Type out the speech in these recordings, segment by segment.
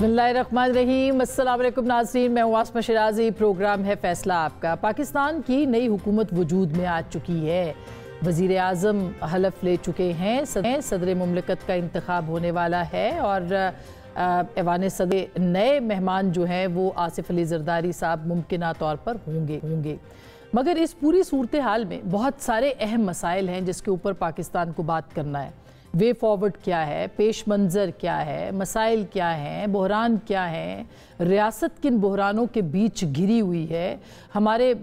बिस्मिल्लाहिर्रहमानिर्रहीम। अस्सलाम वालेकुम नाज़रीन, मैं हूँ आसमा शिराज़ी। प्रोग्राम है फैसला आपका। पाकिस्तान की नई हुकूमत वजूद में आ चुकी है। वज़ीर आज़म हलफ ले चुके हैं। सदर मुमलिकत का इंतखाब होने वाला है और ऐवान सदर नए मेहमान जो हैं वो आसिफ अली ज़रदारी साहब मुमकिना तौर पर होंगे। मगर इस पूरी सूरत हाल में बहुत सारे अहम मसाइल हैं जिसके ऊपर पाकिस्तान को बात करना है। वे फॉरवर्ड क्या है, पेश मंज़र क्या है, मसाइल क्या हैं, बहरान क्या हैं, रियासत किन बहरानों के बीच घिरी हुई है, हमारे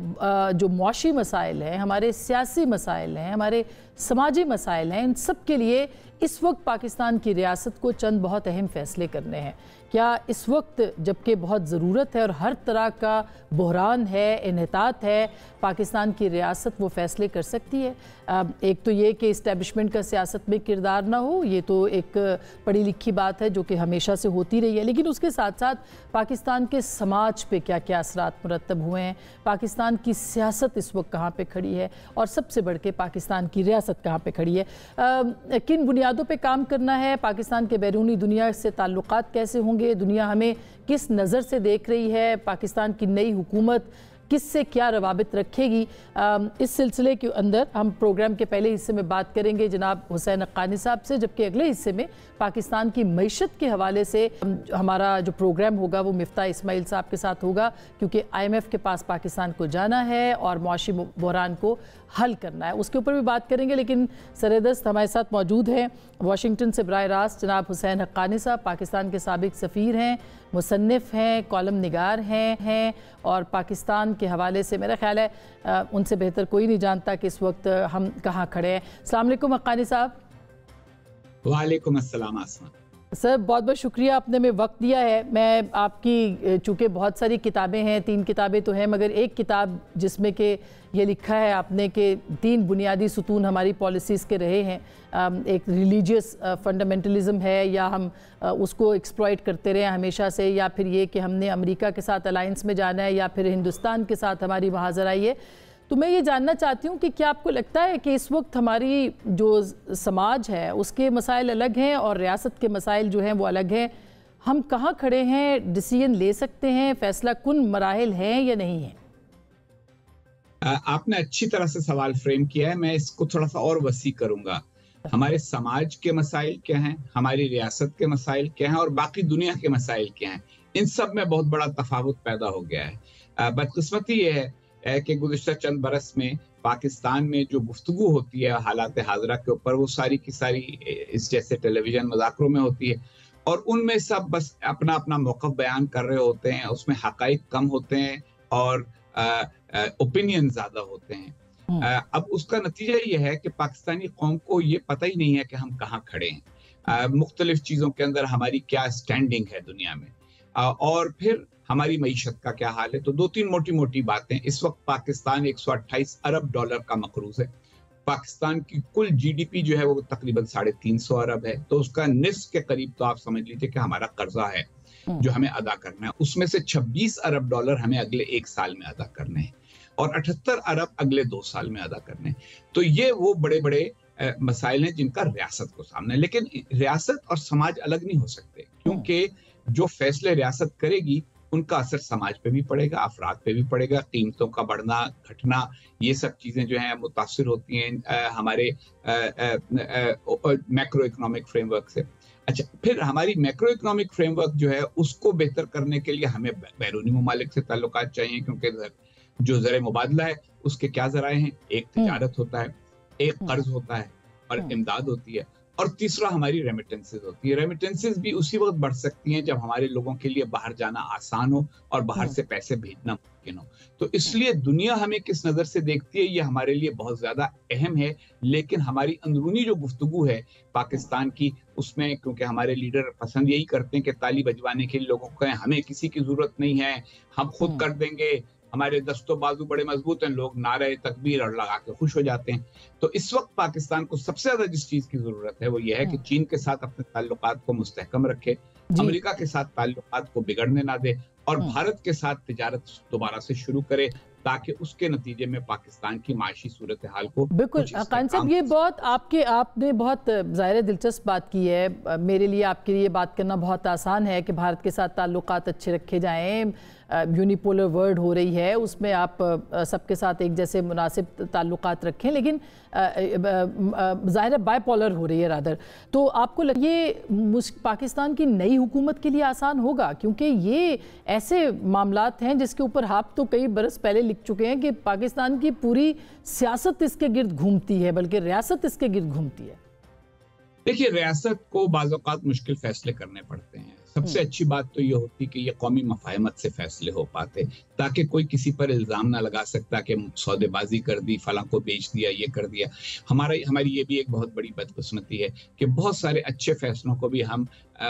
जो मुआशी मसाइल हैं, हमारे सियासी मसाइल हैं, हमारे समाजी मसाइल हैं, इन सब के लिए इस वक्त पाकिस्तान की रियासत को चंद बहुत अहम फ़ैसले करने हैं। क्या इस वक्त जबकि बहुत ज़रूरत है और हर तरह का बहरान है, इन्हितात है, पाकिस्तान की रियासत वो फ़ैसले कर सकती है? एक तो ये कि इस्टेब्लिशमेंट का सियासत में किरदार ना हो, ये तो एक पढ़ी लिखी बात है जो कि हमेशा से होती रही है, लेकिन उसके साथ साथ पाकिस्तान के समाज पे क्या क्या असरात मुरतब हुए हैं, पाकिस्तान की सियासत इस वक्त कहाँ पे खड़ी है और सबसे बढ़ के पाकिस्तान की रियासत कहाँ पे खड़ी है, किन बुनियादों पे काम करना है, पाकिस्तान के बैरूनी दुनिया से ताल्लुकात कैसे होंगे, दुनिया हमें किस नज़र से देख रही है, पाकिस्तान की नई हुकूमत किससे क्या रवाबित रखेगी। इस सिलसिले के अंदर हम प्रोग्राम के पहले हिस्से में बात करेंगे जनाब हुसैन हक्कानी साहब से, जबकि अगले हिस्से में पाकिस्तान की मईशत के हवाले से हमारा जो प्रोग्राम होगा वो मिफ्ता इस्माइल साहब के साथ होगा, क्योंकि IMF के पास पाकिस्तान को जाना है और मुआशी बहरान को हल करना है, उसके ऊपर भी बात करेंगे। लेकिन सरेदस्त हमारे साथ मौजूद हैं वाशिंगटन से बराह रास्त जनाब हुसैन हक्कानी साहब, पाकिस्तान के साबिक सफ़ीर हैं, मुसन्निफ़ हैं, कॉलम निगार हैं और पाकिस्तान के हवाले से मेरा ख्याल है उनसे बेहतर कोई नहीं जानता कि इस वक्त हम कहाँ खड़े हैं। अस्सलाम वालेकुम हक्कानी साहब। वालेकुम अस्सलाम आसमा। सर बहुत बहुत शुक्रिया आपने में वक्त दिया है। मैं आपकी चूँकि बहुत सारी किताबें हैं, 3 किताबें तो हैं, मगर एक किताब जिसमें कि ये लिखा है आपने कि 3 बुनियादी सुतून हमारी पॉलिसीज़ के रहे हैं, एक रिलीजियस फंडामेंटलिज्म है या हम उसको एक्सप्लॉइट करते रहे हमेशा से, या फिर ये कि हमने अमेरिका के साथ अलायंस में जाना है, या फिर हिंदुस्तान के साथ हमारी महाजरा ये। तो मैं ये जानना चाहती हूँ कि क्या आपको लगता है कि इस वक्त हमारी जो समाज है उसके मसाइल अलग हैं और रियासत के मसाइल जो हैं वो अलग हैं, हम कहाँ खड़े हैं, डिसीजन ले सकते हैं, फैसला कुन मराहिल हैं या नहीं है? आपने अच्छी तरह से सवाल फ्रेम किया है, मैं इसको थोड़ा सा और वसी करूंगा। हमारे समाज के मसाइल क्या हैं, हमारी रियासत के मसाइल क्या हैं और बाकी दुनिया के मसाइल क्या हैं, इन सब में बहुत बड़ा तफावत पैदा हो गया है। बदकिस्मती ये है कि गुज़िश्ता चंद बरस में पाकिस्तान में जो गुफ्तगू होती है हालात हाज़िरा के ऊपर, वो सारी की सारी इस जैसे टेलीविज़न मज़ाकरों में होती है और उनमें सब बस अपना अपना मौक़िफ़ बयान कर रहे होते हैं, उसमें हक़ाइक़ कम होते हैं और ओपिनियन ज़्यादा होते हैं। अब उसका नतीजा ये है कि पाकिस्तानी कौम को ये पता ही नहीं है कि हम कहाँ खड़े हैं, मुख्तलिफ़ चीज़ों के अंदर हमारी क्या स्टैंडिंग है दुनिया में, और फिर हमारी मईशत का क्या हाल है। तो 2-3 मोटी मोटी बातें। इस वक्त पाकिस्तान 128 अरब डॉलर का मकरूज है। पाकिस्तान की कुल GDP जो है वो तकरीबन 350 अरब है, तो उसका निस्फ के करीब तो आप समझ लीजिए कि हमारा कर्जा है जो हमें अदा करना है। उसमें से 26 अरब डॉलर हमें अगले 1 साल में अदा करने हैं और 78 अरब अगले 2 साल में अदा करने हैं। तो ये वो बड़े बड़े मसाइल हैं जिनका रियासत को सामने है। लेकिन रियासत और समाज अलग नहीं हो सकते, क्योंकि जो फैसले रियासत करेगी उनका असर समाज पे भी पड़ेगा, अफराद पे भी पड़ेगा। कीमतों का बढ़ना घटना, ये सब चीज़ें जो हैं मुतासिर होती हैं हमारे मैक्रो इकोनॉमिक फ्रेमवर्क से। अच्छा, फिर हमारी मैक्रो इकोनॉमिक फ्रेमवर्क जो है उसको बेहतर करने के लिए हमें बैरूनी ममालिक से ताल्लुकात चाहिए, क्योंकि जो ज़र मुबादला है उसके क्या ज़राए हैं, एक तिजारत होता है, एक कर्ज होता है और इमदाद होती है, और तीसरा हमारी रेमिटेंसेस होती है। रेमिटेंसेस भी उसी वक्त बढ़ सकती हैं जब हमारे लोगों के लिए बाहर जाना आसान हो और बाहर से पैसे भेजना मुमकिन हो। तो इसलिए दुनिया हमें किस नज़र से देखती है ये हमारे लिए बहुत ज़्यादा अहम है। लेकिन हमारी अंदरूनी जो गुफ्तगू है पाकिस्तान की, उसमें क्योंकि हमारे लीडर पसंद यही करते हैं कि ताली बजवाने के लिए लोगों को कहें हमें किसी की ज़रूरत नहीं है, हम खुद कर देंगे, हमारे दस्तों बाजू बड़े मजबूत हैं, लोग नारे तकबीर और लगा के खुश हो जाते हैं। तो इस वक्त पाकिस्तान को सबसे ज्यादा जिस चीज की जरूरत है वो ये है कि चीन के साथ अपने ताल्लुकात को मुस्तहकम रखे, अमेरिका के साथ ताल्लुकात को बिगड़ने ना दे और भारत के साथ तिजारत दोबारा से शुरू करे, ताकि उसके नतीजे में पाकिस्तान की माशी सूरत हाल को बिल्कुल। खान साहब, ये बहुत आपने बहुत ज़ाहिर दिलचस्प बात की है। मेरे लिए आपके लिए बात करना बहुत आसान है कि भारत के साथ ताल्लुकात अच्छे रखे जाएं। यूनिपोलर वर्ल्ड हो रही है, उसमें आप सबके साथ एक जैसे मुनासिब ताल्लुकात रखें, लेकिन ज़ाहिर बायपोलर हो रही है रादर। तो आपको ये पाकिस्तान की नई हुकूमत के लिए आसान होगा? क्योंकि ये ऐसे मामलात हैं जिसके ऊपर आप तो कई बरस पहले लिख चुके हैं कि पाकिस्तान की पूरी सियासत इसके गिर्द घूमती है, बल्कि रियासत इसके गिर्द घूमती है। देखिए, रियासत को बाज़ औक़ात मुश्किल फैसले करने पड़ते हैं। सबसे अच्छी बात तो ये होती कि ये कौमी मफाहमत से फैसले हो पाते, ताकि कोई किसी पर इल्ज़ाम ना लगा सकता कि सौदेबाजी कर दी, फलां को बेच दिया, ये कर दिया। हमारी ये भी एक बहुत बड़ी बदकिस्मती है कि बहुत सारे अच्छे फैसलों को भी हम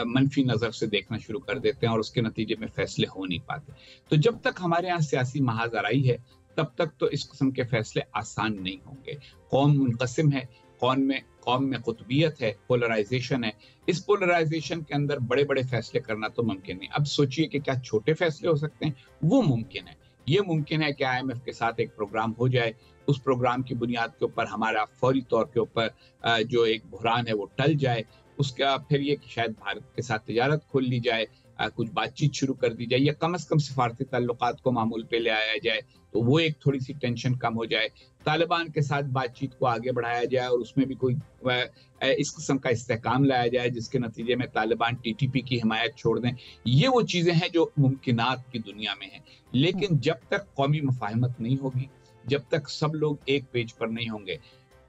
मनफी नज़र से देखना शुरू कर देते हैं और उसके नतीजे में फैसले हो नहीं पाते। तो जब तक हमारे यहाँ सियासी महाज़राई है, तब तक तो इस किस्म के फैसले आसान नहीं होंगे। कौम मुनक़सिम है, कौम में कुतुबियत है, पोलराइजेशन है। इस पोलराइजेशन के अंदर बड़े बड़े फैसले करना तो मुमकिन नहीं। अब सोचिए कि क्या छोटे फैसले हो सकते हैं? वो मुमकिन है। ये मुमकिन है कि IMF के साथ एक प्रोग्राम हो जाए, उस प्रोग्राम की बुनियाद के ऊपर हमारा फौरी तौर के ऊपर जो एक बहरान है वो टल जाए। उसका फिर ये कि शायद भारत के साथ तिजारत खोल ली जाए, कुछ बातचीत शुरू कर दी जाए, या कम से कम सिफारती ताल्लुकात को मामूल पे ले आया जाए, तो वो एक थोड़ी सी टेंशन कम हो जाए। तालिबान के साथ बातचीत को आगे बढ़ाया जाए और उसमें भी कोई इस किस्म का इस्तेहकाम लाया जाए जिसके नतीजे में तालिबान TTP की हिमायत छोड़ दें। ये वो चीज़ें हैं जो मुमकिनात की दुनिया में हैं। लेकिन जब तक कौमी मफाहमत नहीं होगी, जब तक सब लोग एक पेज पर नहीं होंगे,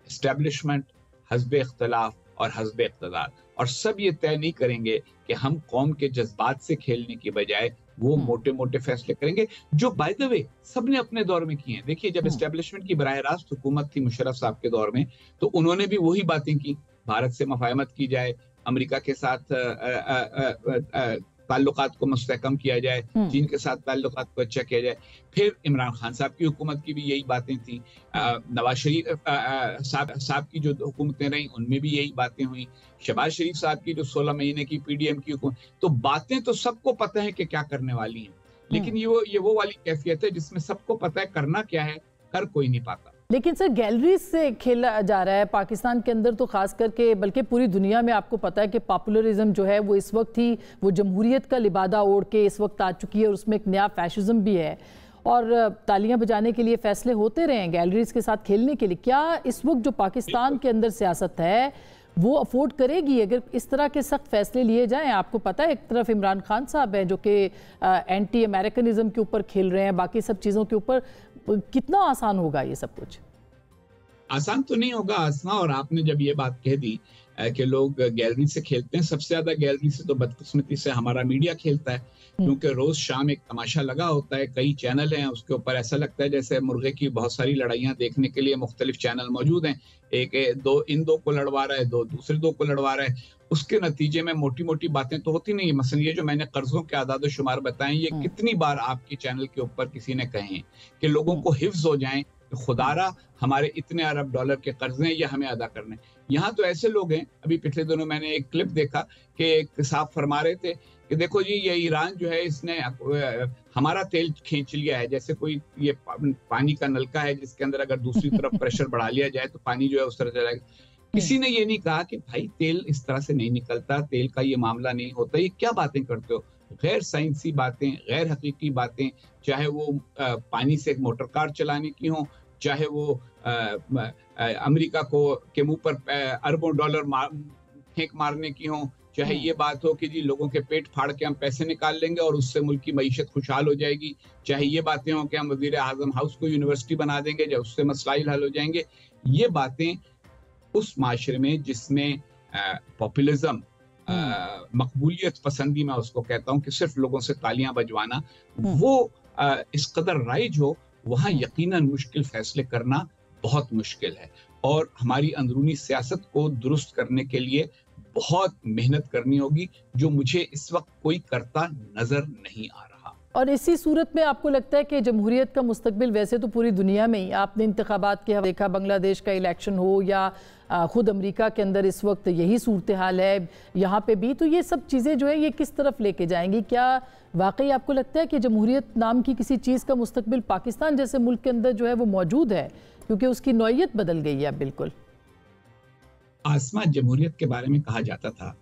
एस्टेब्लिशमेंट, हज़्ब इख्तिलाफ और हज़्ब इक़्तिदार, और सब ये तय नहीं करेंगे कि हम कौम के जज्बात से खेलने की बजाय वो मोटे मोटे फैसले करेंगे, जो बाय द वे सबने अपने दौर में किए हैं। देखिए, जब एस्टेब्लिशमेंट की बराह रास्त हुकूमत थी मुशर्रफ साहब के दौर में, तो उन्होंने भी वही बातें की। भारत से मफाहमत की जाए, अमेरिका के साथ ताल्लुकात को मुस्तहकम किया जाए, चीन के साथ ताल्लुकात को अच्छा किया जाए। फिर इमरान खान साहब की हुकूमत की भी यही बातें थी। नवाज शरीफ साहब की जो हुकूमतें रहीं उनमें भी यही बातें हुई। शहबाज शरीफ साहब की जो 16 महीने की PDM की हुकूमत, तो बातें तो सबको पता है कि क्या करने वाली हैं, लेकिन ये वो वाली कैफियत है जिसमें सबको पता है करना क्या है, कर कोई नहीं पाता। लेकिन सर, गैलरीज से खेला जा रहा है पाकिस्तान के अंदर, तो खास करके बल्कि पूरी दुनिया में आपको पता है कि पॉपुलरिज्म जो है वो इस वक्त ही वो जमहूरियत का लिबादा ओढ़ के इस वक्त आ चुकी है, और उसमें एक नया फैशिज्म भी है, और तालियां बजाने के लिए फैसले होते रहे हैं गैलरीज के साथ खेलने के लिए। क्या इस वक्त जो पाकिस्तान के अंदर सियासत है वो अफोर्ड करेगी अगर इस तरह के सख्त फैसले लिए जाएं? आपको पता है एक तरफ इमरान खान साहब हैं जो कि एंटी अमेरिकनिज्म के ऊपर खेल रहे हैं, बाकी सब चीज़ों के ऊपर। कितना आसान होगा ये सब कुछ? आसान तो नहीं होगा आसमा, और आपने जब ये बात कह दी कि लोग गैलरी से खेलते हैं, सबसे ज्यादा गैलरी से तो बदकिस्मती से हमारा मीडिया खेलता है, क्योंकि रोज शाम एक तमाशा लगा होता है, कई चैनल हैं, उसके ऊपर ऐसा लगता है जैसे मुर्गे की बहुत सारी लड़ाइयां देखने के लिए मुख्तलिफ चैनल मौजूद हैं। इन दो को लड़वा रहा है, दूसरे दो को लड़वा रहा है। उसके नतीजे में मोटी मोटी बातें तो होती नहीं है। मसलन ये जो मैंने कर्जों के आदाद शुमार बताएं, ये कितनी बार आपके चैनल के ऊपर किसी ने कहे हैं कि लोगों को हिफ्ज हो जाएं, खुदारा हमारे इतने अरब डॉलर के कर्जे हैं, ये हमें अदा करने। यहाँ तो ऐसे लोग हैं, अभी पिछले दिनों मैंने एक क्लिप देखा कि एक साहब फरमा रहे थे कि देखो जी, ये ईरान जो है इसने हमारा तेल खींच लिया है, जैसे कोई ये पानी का नलका है जिसके अंदर अगर दूसरी तरफ प्रेशर बढ़ा लिया जाए तो पानी जो है उस तरह चला जाएगा। किसी ने ये नहीं कहा कि भाई तेल इस तरह से नहीं निकलता, तेल का ये मामला नहीं होता, ये क्या बातें करते हो, गैर साइंसी बातें, गैर हकीकी बातें, चाहे वो पानी से एक मोटर कार चलाने की हो, चाहे वो अमेरिका के मुंह पर अरबों डॉलर फेंक मारने की हो, चाहे ये बात हो कि जी लोगों के पेट फाड़ के हम पैसे निकाल लेंगे और उससे मुल्क की मईशत खुशहाल हो जाएगी, चाहे ये बातें हो कि हम वजीर आजम हाउस को यूनिवर्सिटी बना देंगे जब उससे मसलाइल हल हो जाएंगे। ये बातें उस माशरे में जिसमें पॉपुलिज्म, मकबूलियत पसंदी, मैं उसको कहता हूँ कि सिर्फ लोगों से तालियां बजवाना, वो इस कदर राइज हो, वहाँ यकीनन मुश्किल फैसले करना बहुत मुश्किल है, और हमारी अंदरूनी सियासत को दुरुस्त करने के लिए बहुत मेहनत करनी होगी, जो मुझे इस वक्त कोई करता नजर नहीं आ रहा। और इसी सूरत में आपको लगता है कि जमहूरियत का मुस्तकबिल, वैसे तो पूरी दुनिया में ही आपने इंतखाबात के देखा, बांग्लादेश का इलेक्शन हो या ख़ुद अमेरिका के अंदर इस वक्त यही सूरत हाल है यहाँ पे भी, तो ये सब चीज़ें जो है ये किस तरफ लेके जाएंगी? क्या वाकई आपको लगता है कि जमहूरियत नाम की किसी चीज़ का मुस्तकबिल पाकिस्तान जैसे मुल्क के अंदर जो है वो मौजूद है, क्योंकि उसकी नौइयत बदल गई है बिल्कुल? आसमा, जमहूरियत के बारे में कहा जाता था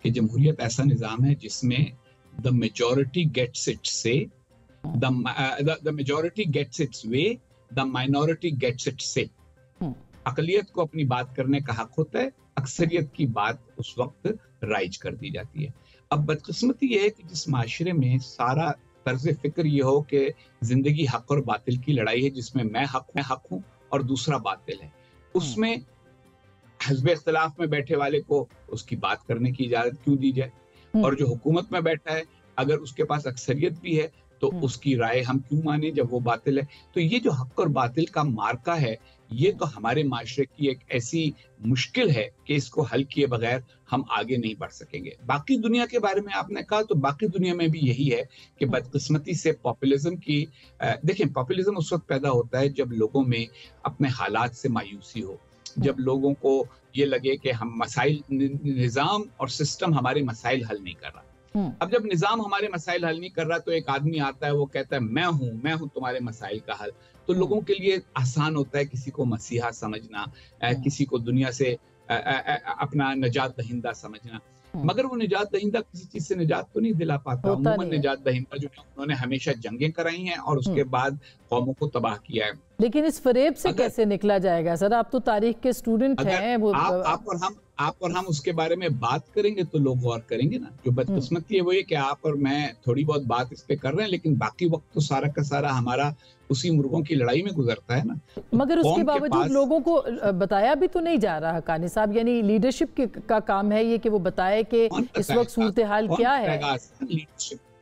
कि जमहूरियत ऐसा निज़ाम है जिसमें the majority gets its say, the majority gets its way, the minority gets its say. अकलियत को अपनी बात करने का हक होता है, अक्सरियत की बात उस वक्त राइज कर दी जाती है। अब बदकिस्मती ये है कि जिस माशरे में सारा तर्ज फिक्र ये हो कि जिंदगी हक और बातिल की लड़ाई है, जिसमें मैं हक हूँ और दूसरा बातिल है, उसमें हिज़्ब इख्तिलाफ में बैठे वाले को उसकी बात करने की इजाजत क्यों दी जाए, और जो हुकूमत में बैठा है अगर उसके पास अक्सरियत भी है तो उसकी राय हम क्यों माने जब वो बातिल है। तो ये जो हक और बातिल का मार्का है, ये तो हमारे माशरे की एक ऐसी मुश्किल है कि इसको हल किए बगैर हम आगे नहीं बढ़ सकेंगे। बाकी दुनिया के बारे में आपने कहा, तो बाकी दुनिया में भी यही है कि बदकिस्मती से पॉपुलिज्म की, देखें, पॉपुलिज्म उस वक्त पैदा होता है जब लोगों में अपने हालात से मायूसी हो, जब लोगों को ये लगे कि हम मसाइल, निज़ाम और सिस्टम हमारे मसाइल हल नहीं कर रहा। अब जब निज़ाम हमारे मसाइल हल नहीं कर रहा तो एक आदमी आता है, वो कहता है मैं हूं तुम्हारे मसाइल का हल। तो लोगों के लिए आसान होता है किसी को मसीहा समझना, किसी को दुनिया से अपना निजात दहिंदा समझना, मगर वो निजात दहिंदा किसी चीज से निजात तो नहीं दिला पाता। अमूमन निजात दहिंदा जो है उन्होंने हमेशा जंगें कराई हैं और उसके बाद कौमों को तबाह किया है। लेकिन इस फरेब से कैसे निकला जाएगा सर? आप तो तारीख के स्टूडेंट हैं। वो आप और हम उसके बारे में बात करेंगे तो लोग गौर करेंगे ना। जो बदकिस्मती है वो ये कि आप और मैं थोड़ी बहुत बात इस पे कर रहे हैं, लेकिन बाकी वक्त तो सारा का सारा हमारा उसी मुर्गों की लड़ाई में गुजरता है ना। मगर उसके बावजूद लोगों को बताया भी तो नहीं जा रहा हकानी साहब, यानी लीडरशिप का काम है ये कि वो बताए कि इस वक्त सूरत हाल क्या है।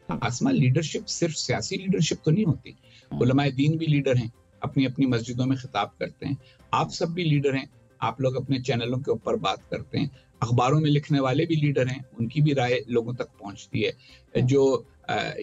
आसमा, लीडरशिप सिर्फ सियासी लीडरशिप तो नहीं होती, उलमाए दीन भी लीडर हैं, अपनी अपनी मस्जिदों में खिताब करते हैं, आप सब भी लीडर हैं, आप लोग अपने चैनलों के ऊपर बात करते हैं, अखबारों में लिखने वाले भी लीडर हैं, उनकी भी राय लोगों तक पहुंचती है, जो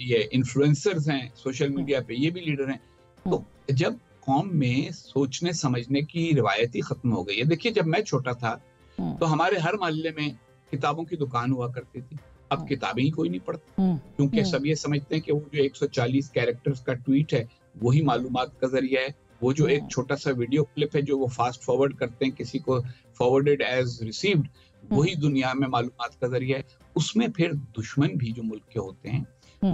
ये इन्फ्लुएंसर्स हैं सोशल मीडिया पे, ये भी लीडर हैं। तो जब कौम में सोचने समझने की रिवायत ही खत्म हो गई है। देखिए, जब मैं छोटा था तो हमारे हर मोहल्ले में किताबों की दुकान हुआ करती थी, अब किताबें ही कोई नहीं पढ़ता, क्योंकि सब ये समझते हैं कि वो जो 140 कैरेक्टर्स का ट्वीट है वही मालूमात का जरिया है, वो जो एक छोटा सा वीडियो क्लिप है जो वो फास्ट फॉरवर्ड करते हैं, किसी को फॉरवर्डेड एज रिसीव्ड, वही दुनिया में मालूमात का जरिया है। उसमें फिर दुश्मन भी जो मुल्क के होते हैं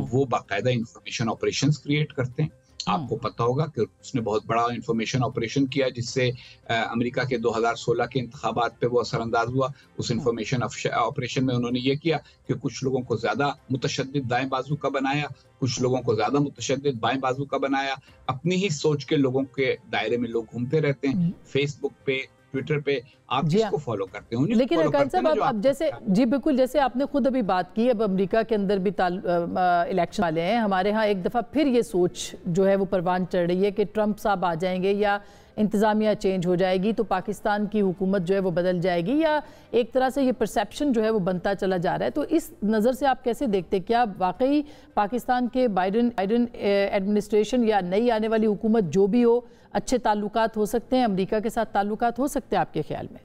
वो बाकायदा इंफॉर्मेशन ऑपरेशंस क्रिएट करते हैं। आपको पता होगा कि उसने बहुत बड़ा इंफॉर्मेशन ऑपरेशन किया जिससे अमेरिका के 2016 के इंतखाबात पे वो असरअंदाज हुआ। उस इंफॉर्मेशन ऑपरेशन में उन्होंने ये किया कि कुछ लोगों को ज्यादा मुतशद्दिद दाएं बाजू का बनाया, कुछ लोगों को ज्यादा मुतशद्दिद बाएं बाजू का बनाया। अपनी ही सोच के लोगों के दायरे में लोग घूमते रहते हैं, फेसबुक पे, ट्विटर पे, आप जिसको फॉलो करते हैं। लेकिन अकान साहब, अब जैसे जी बिल्कुल, जैसे आपने खुद अभी बात की, अब अमेरिका के अंदर भी इलेक्शन वाले हैं, हमारे यहाँ एक दफ़ा फिर ये सोच जो है वो परवान चढ़ रही है कि ट्रंप साहब आ जाएंगे या इंतज़ामिया चेंज हो जाएगी तो पाकिस्तान की हुकूमत जो है वो बदल जाएगी, या एक तरह से ये परसेप्शन जो है वो बनता चला जा रहा है। तो इस नज़र से आप कैसे देखते हैं, क्या वाकई पाकिस्तान के बाइडन एडमिनिस्ट्रेशन या नई आने वाली हुकूमत जो भी हो, अच्छे ताल्लुकात हो सकते हैं, अमेरिका के साथ ताल्लुकात हो सकते हैं आपके ख्याल में?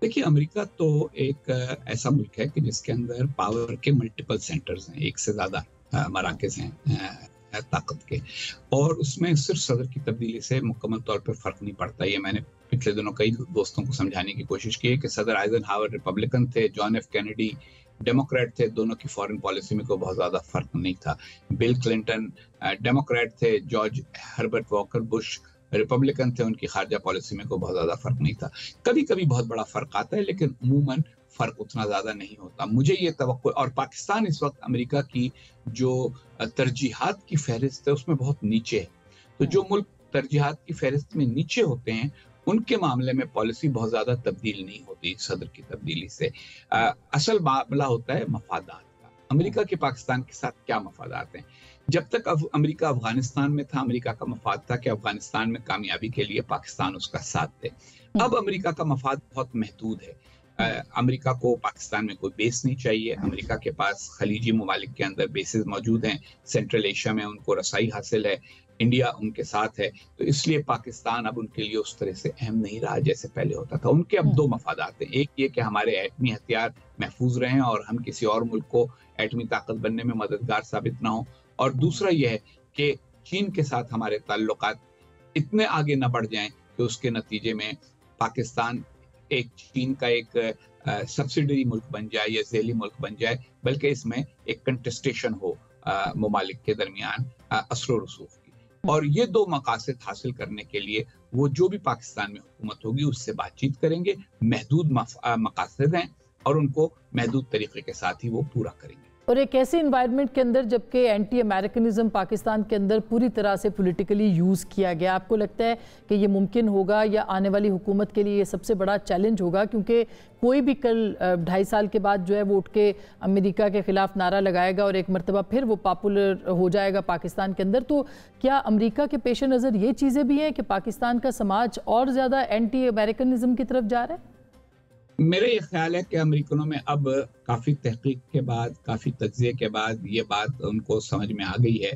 देखिए, अमेरिका तो एक ऐसा मुल्क है कि जिसके अंदर पावर के मल्टीपल सेंटर्स हैं, एक से ज्यादा मराकज़ हैं ताकत के, और उसमें सिर्फ सदर की तब्दीली से मुकम्मल तौर पर फर्क नहीं पड़ता। ये मैंने पिछले दिनों कई दोस्तों को समझाने की कोशिश की है कि सदर आइजनहावर रिपब्लिकन थे, जॉन एफ कैनेडी डेमोक्रेट थे, दोनों की फॉरेन पॉलिसी में कोई बहुत ज्यादा फर्क नहीं था। बिल क्लिंटन डेमोक्रेट थे, George Herbert walker Bush Republican थे, उनकी खारजा पॉलिसी में कोई बहुत ज्यादा फर्क नहीं था। कभी कभी बहुत बड़ा फर्क आता है, लेकिन अमूमन फर्क उतना ज्यादा नहीं होता। मुझे ये तवक्को, और पाकिस्तान इस वक्त अमेरिका की जो तरजीहात की फहरिस्त है उसमें बहुत नीचे है। तो जो मुल्क तरजीहात की फहरिस्त में नीचे होते हैं उनके मामले में पॉलिसी बहुत ज्यादा तब्दील नहीं होती सदर की तब्दीली से। असल मामला होता है मफादात का। अमेरिका के पाकिस्तान के साथ क्या मफादात हैं? जब तक अमेरिका अफगानिस्तान में था, अमेरिका का मफाद था कि अफगानिस्तान में कामयाबी के लिए पाकिस्तान उसका साथ दे। अब अमेरिका का मफाद बहुत महदूद है। अमेरिका को पाकिस्तान में कोई बेस नहीं चाहिए। अमेरिका के पास खलीजी ममालिक के अंदर बेसेस मौजूद हैं, सेंट्रल एशिया में उनको रसाई हासिल है, इंडिया उनके साथ है, तो इसलिए पाकिस्तान अब उनके लिए उस तरह से अहम नहीं रहा जैसे पहले होता था। उनके अब दो मफादात हैं, एक ये कि हमारे एटमी हथियार महफूज रहें और हम किसी और मुल्क को एटमी ताकत बनने में मददगार साबित ना हो, और दूसरा यह है कि चीन के साथ हमारे ताल्लुकात इतने आगे न बढ़ जाएं कि उसके नतीजे में पाकिस्तान एक चीन का एक सब्सिडरी मुल्क बन जाए या झेली मुल्क बन जाए, बल्कि इसमें एक कंटेस्टेशन हो ममालिक के दरमियान असर रसूख की। और ये दो मकासद हासिल करने के लिए वो जो भी पाकिस्तान में हुकूमत होगी उससे बातचीत करेंगे, महदूद मकासद हैं और उनको महदूद तरीके के साथ ही वो पूरा करेंगे। और एक ऐसे इन्वायरमेंट के अंदर जबकि एंटी अमेरिकनिज्म पाकिस्तान के अंदर पूरी तरह से पॉलिटिकली यूज़ किया गया, आपको लगता है कि ये मुमकिन होगा या आने वाली हुकूमत के लिए ये सबसे बड़ा चैलेंज होगा? क्योंकि कोई भी कल 2.5 साल के बाद जो है वो उठ के अमेरिका के ख़िलाफ़ नारा लगाएगा और एक मरतबा फिर वो पॉपुलर हो जाएगा पाकिस्तान के अंदर। तो क्या अमेरिका के पेश नज़र ये चीज़ें भी हैं कि पाकिस्तान का समाज और ज़्यादा एंटी अमेरिकनिज्म की तरफ जा रहा है? मेरा ये ख्याल है कि अमेरिकनों में अब काफ़ी तहकीक के बाद, काफ़ी तज्ज़िये के बाद ये बात उनको समझ में आ गई है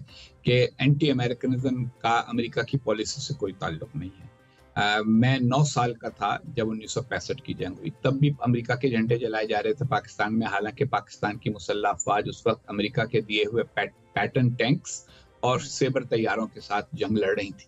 कि एंटी अमेरिकनिज्म का अमेरिका की पॉलिसी से कोई ताल्लुक नहीं है। मैं 9 साल का था जब 1965 की जंग हुई, तब भी अमेरिका के झंडे जलाए जा रहे थे पाकिस्तान में, हालांकि पाकिस्तान की मुसल्लह अफवाज उस वक्त अमेरिका के दिए हुए पैटर्न टैंक्स और सेबर तैयारों के साथ जंग लड़ रही थी,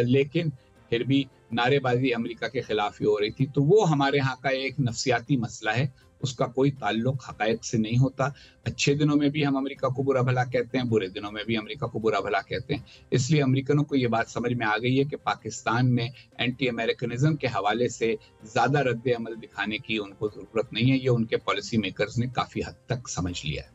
लेकिन फिर भी नारेबाजी अमेरिका के खिलाफ ही हो रही थी। तो वो हमारे यहाँ का एक नफ्सियाती मसला है, उसका कोई ताल्लुक हकायक से नहीं होता। अच्छे दिनों में भी हम अमेरिका को बुरा भला कहते हैं, बुरे दिनों में भी अमेरिका को बुरा भला कहते हैं। इसलिए अमेरिकनों को ये बात समझ में आ गई है कि पाकिस्तान में एंटी अमेरिकनिज्म के हवाले से ज़्यादा रद्द अमल दिखाने की उनको ज़रूरत नहीं है। ये उनके पॉलिसी मेकर्स ने काफ़ी हद तक समझ लिया है।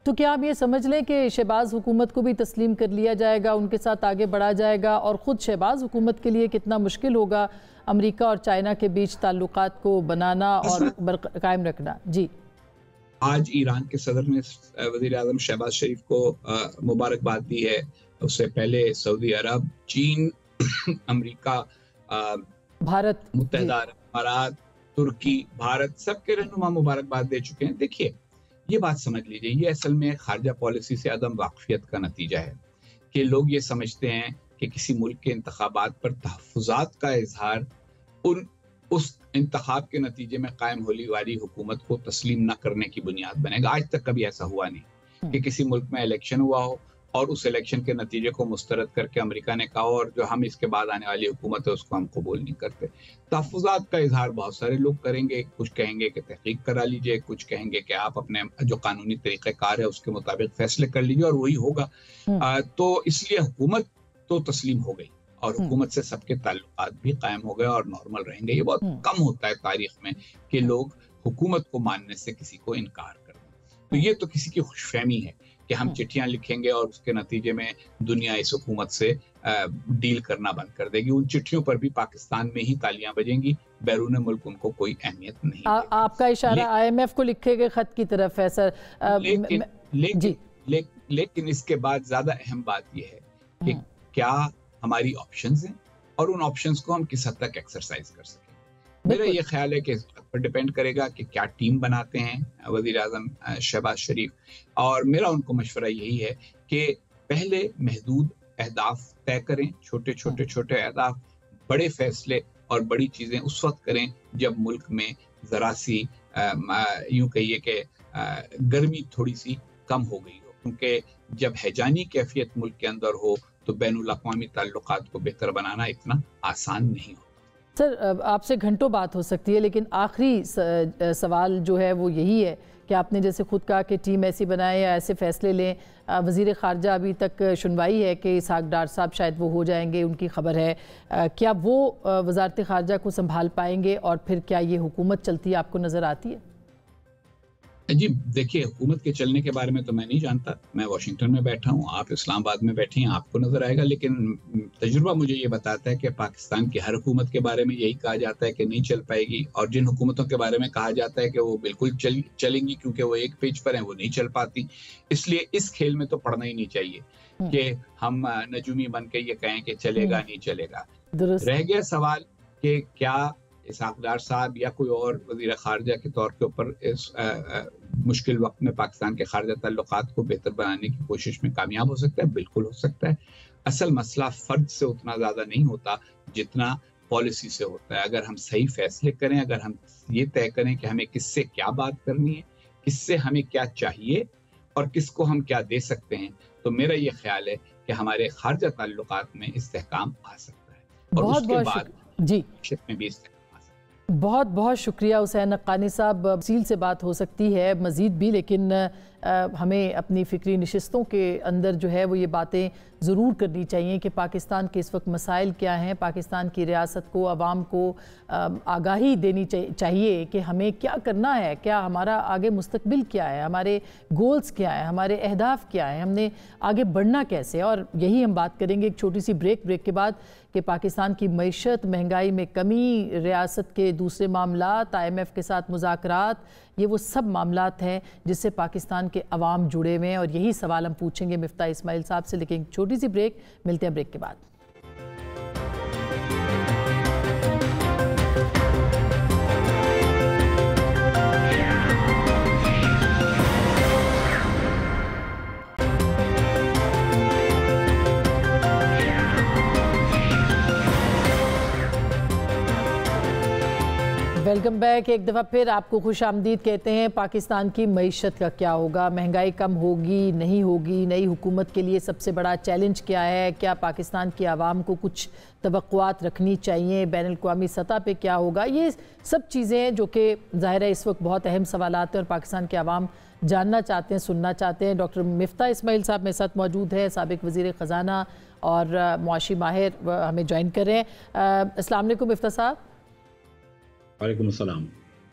तो क्या आप ये समझ लें कि शहबाज हुकूमत को भी तस्लीम कर लिया जाएगा, उनके साथ आगे बढ़ा जाएगा, और ख़ुद शहबाज हुकूमत के लिए कितना मुश्किल होगा अमेरिका और चाइना के बीच ताल्लुकात को बनाना और कायम रखना? जी, आज ईरान के सदर ने वज़ीर-ए-आज़म शहबाज शरीफ को मुबारकबाद दी है। उससे पहले सऊदी अरब, चीन, अमेरिका, भारत, मुत्तहिदा अरब अमारात, तुर्की, भारत, सबके रहनुमा मुबारकबाद दे चुके हैं। देखिए, ये बात समझ लीजिए, ये असल में खारजा पॉलिसी से अदम वाकफियत का नतीजा है कि लोग ये समझते हैं कि किसी मुल्क के इंतखाबात पर तहफ़्फ़ुज़ात का इजहार उस इंतखाब के नतीजे में कायम होने वाली हुकूमत को तस्लीम न करने की बुनियाद बनेगा। आज तक कभी ऐसा हुआ नहीं कि किसी मुल्क में इलेक्शन हुआ हो और उस इलेक्शन के नतीजे को मुस्तरद करके अमेरिका ने कहा और जो हम इसके बाद आने वाली हुकूमत है उसको हम कबूल नहीं करते। तहफ़्फ़ुज़ात का इजहार बहुत सारे लोग करेंगे, कुछ कहेंगे कि तहकीक करा लीजिए, कुछ कहेंगे कि आप अपने जो कानूनी तरीक़ेकार है उसके मुताबिक फैसले कर लीजिए और वही होगा। तो इसलिए हुकूमत तो तस्लीम हो गई और हुकूमत से सबके ताल्लुकात भी कायम हो गए और नॉर्मल रहेंगे। ये बहुत कम होता है तारीख में कि लोग हुकूमत को मानने से किसी को इनकार कर दें। तो ये तो किसी की खुशफहमी है कि हम चिट्ठियां लिखेंगे और उसके नतीजे में दुनिया इस हुकूमत से डील करना बंद कर देगी। उन चिट्ठियों पर भी पाकिस्तान में ही तालियां बजेंगी, बैरून मुल्क उनको कोई अहमियत नहीं। आपका इशारा IMF को लिखे गए खत की तरफ है सर। लेकिन इसके बाद ज्यादा अहम बात यह है कि क्या हमारी ऑप्शंस हैं और उन ऑप्शंस को हम किस हद तक एक्सरसाइज कर सकें। मेरा ये ख्याल है कि इस बात पर डिपेंड करेगा कि क्या टीम बनाते हैं वज़ीर-ए-आज़म शहबाज शरीफ, और मेरा उनको मशवरा यही है कि पहले महदूद अहदाफ तय करें, छोटे अहदाफ, बड़े फैसले और बड़ी चीज़ें उस वक्त करें जब मुल्क में ज़रा सी यूँ कहिए कि गर्मी थोड़ी सी कम हो गई हो, क्योंकि जब हैजानी कैफियत मुल्क के अंदर हो तो बैनुल अक़वामी ताल्लुकात को बेहतर बनाना इतना आसान नहीं होता। सर, आपसे घंटों बात हो सकती है, लेकिन आखिरी सवाल जो है वो यही है कि आपने जैसे खुद कहा कि टीम ऐसी बनाए या ऐसे फैसले लें। वज़ीर ख़ारजा अभी तक सुनवाई है कि इसहाक़ डार साहब शायद वो हो जाएंगे, उनकी खबर है। क्या वो वज़ारत ख़ारजा को संभाल पाएंगे और फिर क्या ये हुकूमत चलती है आपको नज़र आती है? जी देखिए, हुकूमत के चलने के बारे में तो मैं नहीं जानता। मैं वाशिंगटन में बैठा हूँ, आप इस्लामाबाद में बैठे हैं, आपको नजर आएगा। लेकिन तजुर्बा मुझे ये बताता है कि पाकिस्तान की हर हुकूमत के बारे में यही कहा जाता है कि नहीं चल पाएगी, और जिन हुकूमतों के बारे में कहा जाता है कि वो बिल्कुल चलेंगी क्योंकि वो एक पेज पर हैं, वो नहीं चल पाती। इसलिए इस खेल में तो पढ़ना ही नहीं चाहिए कि हम नजूमी बन के ये कहें कि चलेगा नहीं चलेगा। रह गया सवाल कि क्या इसहाक डार साहब या कोई और वज़ीर ख़ारिजा के तौर के ऊपर इस मुश्किल वक्त में पाकिस्तान के ख़ारिजा ताल्लुकात को बेहतर बनाने की कोशिश में कामयाब हो सकता है? बिल्कुल हो सकता है। असल मसला फ़र्द से उतना ज़्यादा नहीं होता जितना पॉलिसी से होता है। अगर हम सही फैसले करें, अगर हम ये तय करें कि हमें किससे क्या बात करनी है, किससे हमें क्या चाहिए और किसको हम क्या दे सकते हैं, तो मेरा ये ख्याल है कि हमारे ख़ारिजा ताल्लुकात में इस्तेहकाम आ सकता है और उसके बाद जी में भी इस्तेहकाम। बहुत बहुत शुक्रिया हुसैन हक्कानी साहब। तफसील से बात हो सकती है मज़ीद भी, लेकिन हमें अपनी फ़िक्री नशिस्तों के अंदर जो है वो ये बातें ज़रूर करनी चाहिए कि पाकिस्तान के इस वक्त मसाइल क्या हैं, पाकिस्तान की रियासत को, आवाम को आगाही देनी चाहिए कि हमें क्या करना है, क्या हमारा आगे मुस्तकबिल क्या है, हमारे गोल्स क्या हैं, हमारे अहदाफ क्या हैं, हमने आगे बढ़ना कैसे। और यही हम बात करेंगे एक छोटी सी ब्रेक के बाद कि पाकिस्तान की मईशत, महंगाई में कमी, रियासत के दूसरे मामलात, IMF के साथ मुज़ाकरात, ये वो सब मामलात हैं जिससे पाकिस्तान के अवाम जुड़े हुए हैं और यही सवाल हम पूछेंगे मिफ्ता इस्माइल साहब से। लेकिन छोटी सी ब्रेक, मिलते हैं ब्रेक के बाद। Welcome back. एक दफ़ा फिर आपको खुश आमदीद कहते हैं। पाकिस्तान की मईशत का क्या होगा, महंगाई कम होगी नहीं होगी, नई हुकूमत के लिए सबसे बड़ा चैलेंज क्या है, क्या पाकिस्तान की आवाम को कुछ तवक्कुआत रखनी चाहिए, बैनुल अक़वामी सतह पे क्या होगा, ये सब चीज़ें जो कि ज़ाहिर है इस वक्त बहुत अहम सवालात हैं और पाकिस्तान के आवाम जानना चाहते हैं, सुनना चाहते हैं। डॉक्टर मिफ्ता इस्माइल साहब मेरे साथ मौजूद है, साबिक वज़ीर ख़ज़ाना और मुआशी माहिर हमें ज्वाइन कर रहे हैं। अस्सलाम वालेकुम मिफ्ता साहब। वालेकुम अस्सलाम।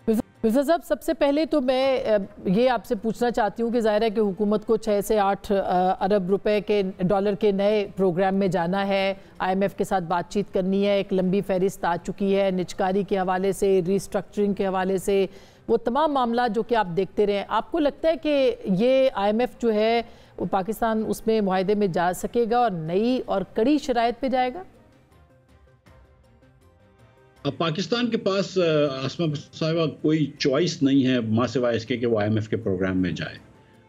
मिफ्ता साहब, सबसे पहले तो मैं ये आपसे पूछना चाहती हूँ कि ज़ाहिर है कि हुकूमत को 6 से 8 अरब रुपए के डॉलर के नए प्रोग्राम में जाना है, IMF के साथ बातचीत करनी है, एक लंबी फहरिस्त आ चुकी है निजकारी के हवाले से, रीस्ट्रक्चरिंग के हवाले से, वो तमाम मामला जो कि आप देखते रहे। आपको लगता है कि ये IMF जो है वो पाकिस्तान उसमें मुआहदे में जा सकेगा और नई और कड़ी शराइत पे जाएगा? अब पाकिस्तान के पास आसमा साहिबा कोई चॉइस नहीं है माँ सिवाय इसके कि वो IMF के प्रोग्राम में जाए।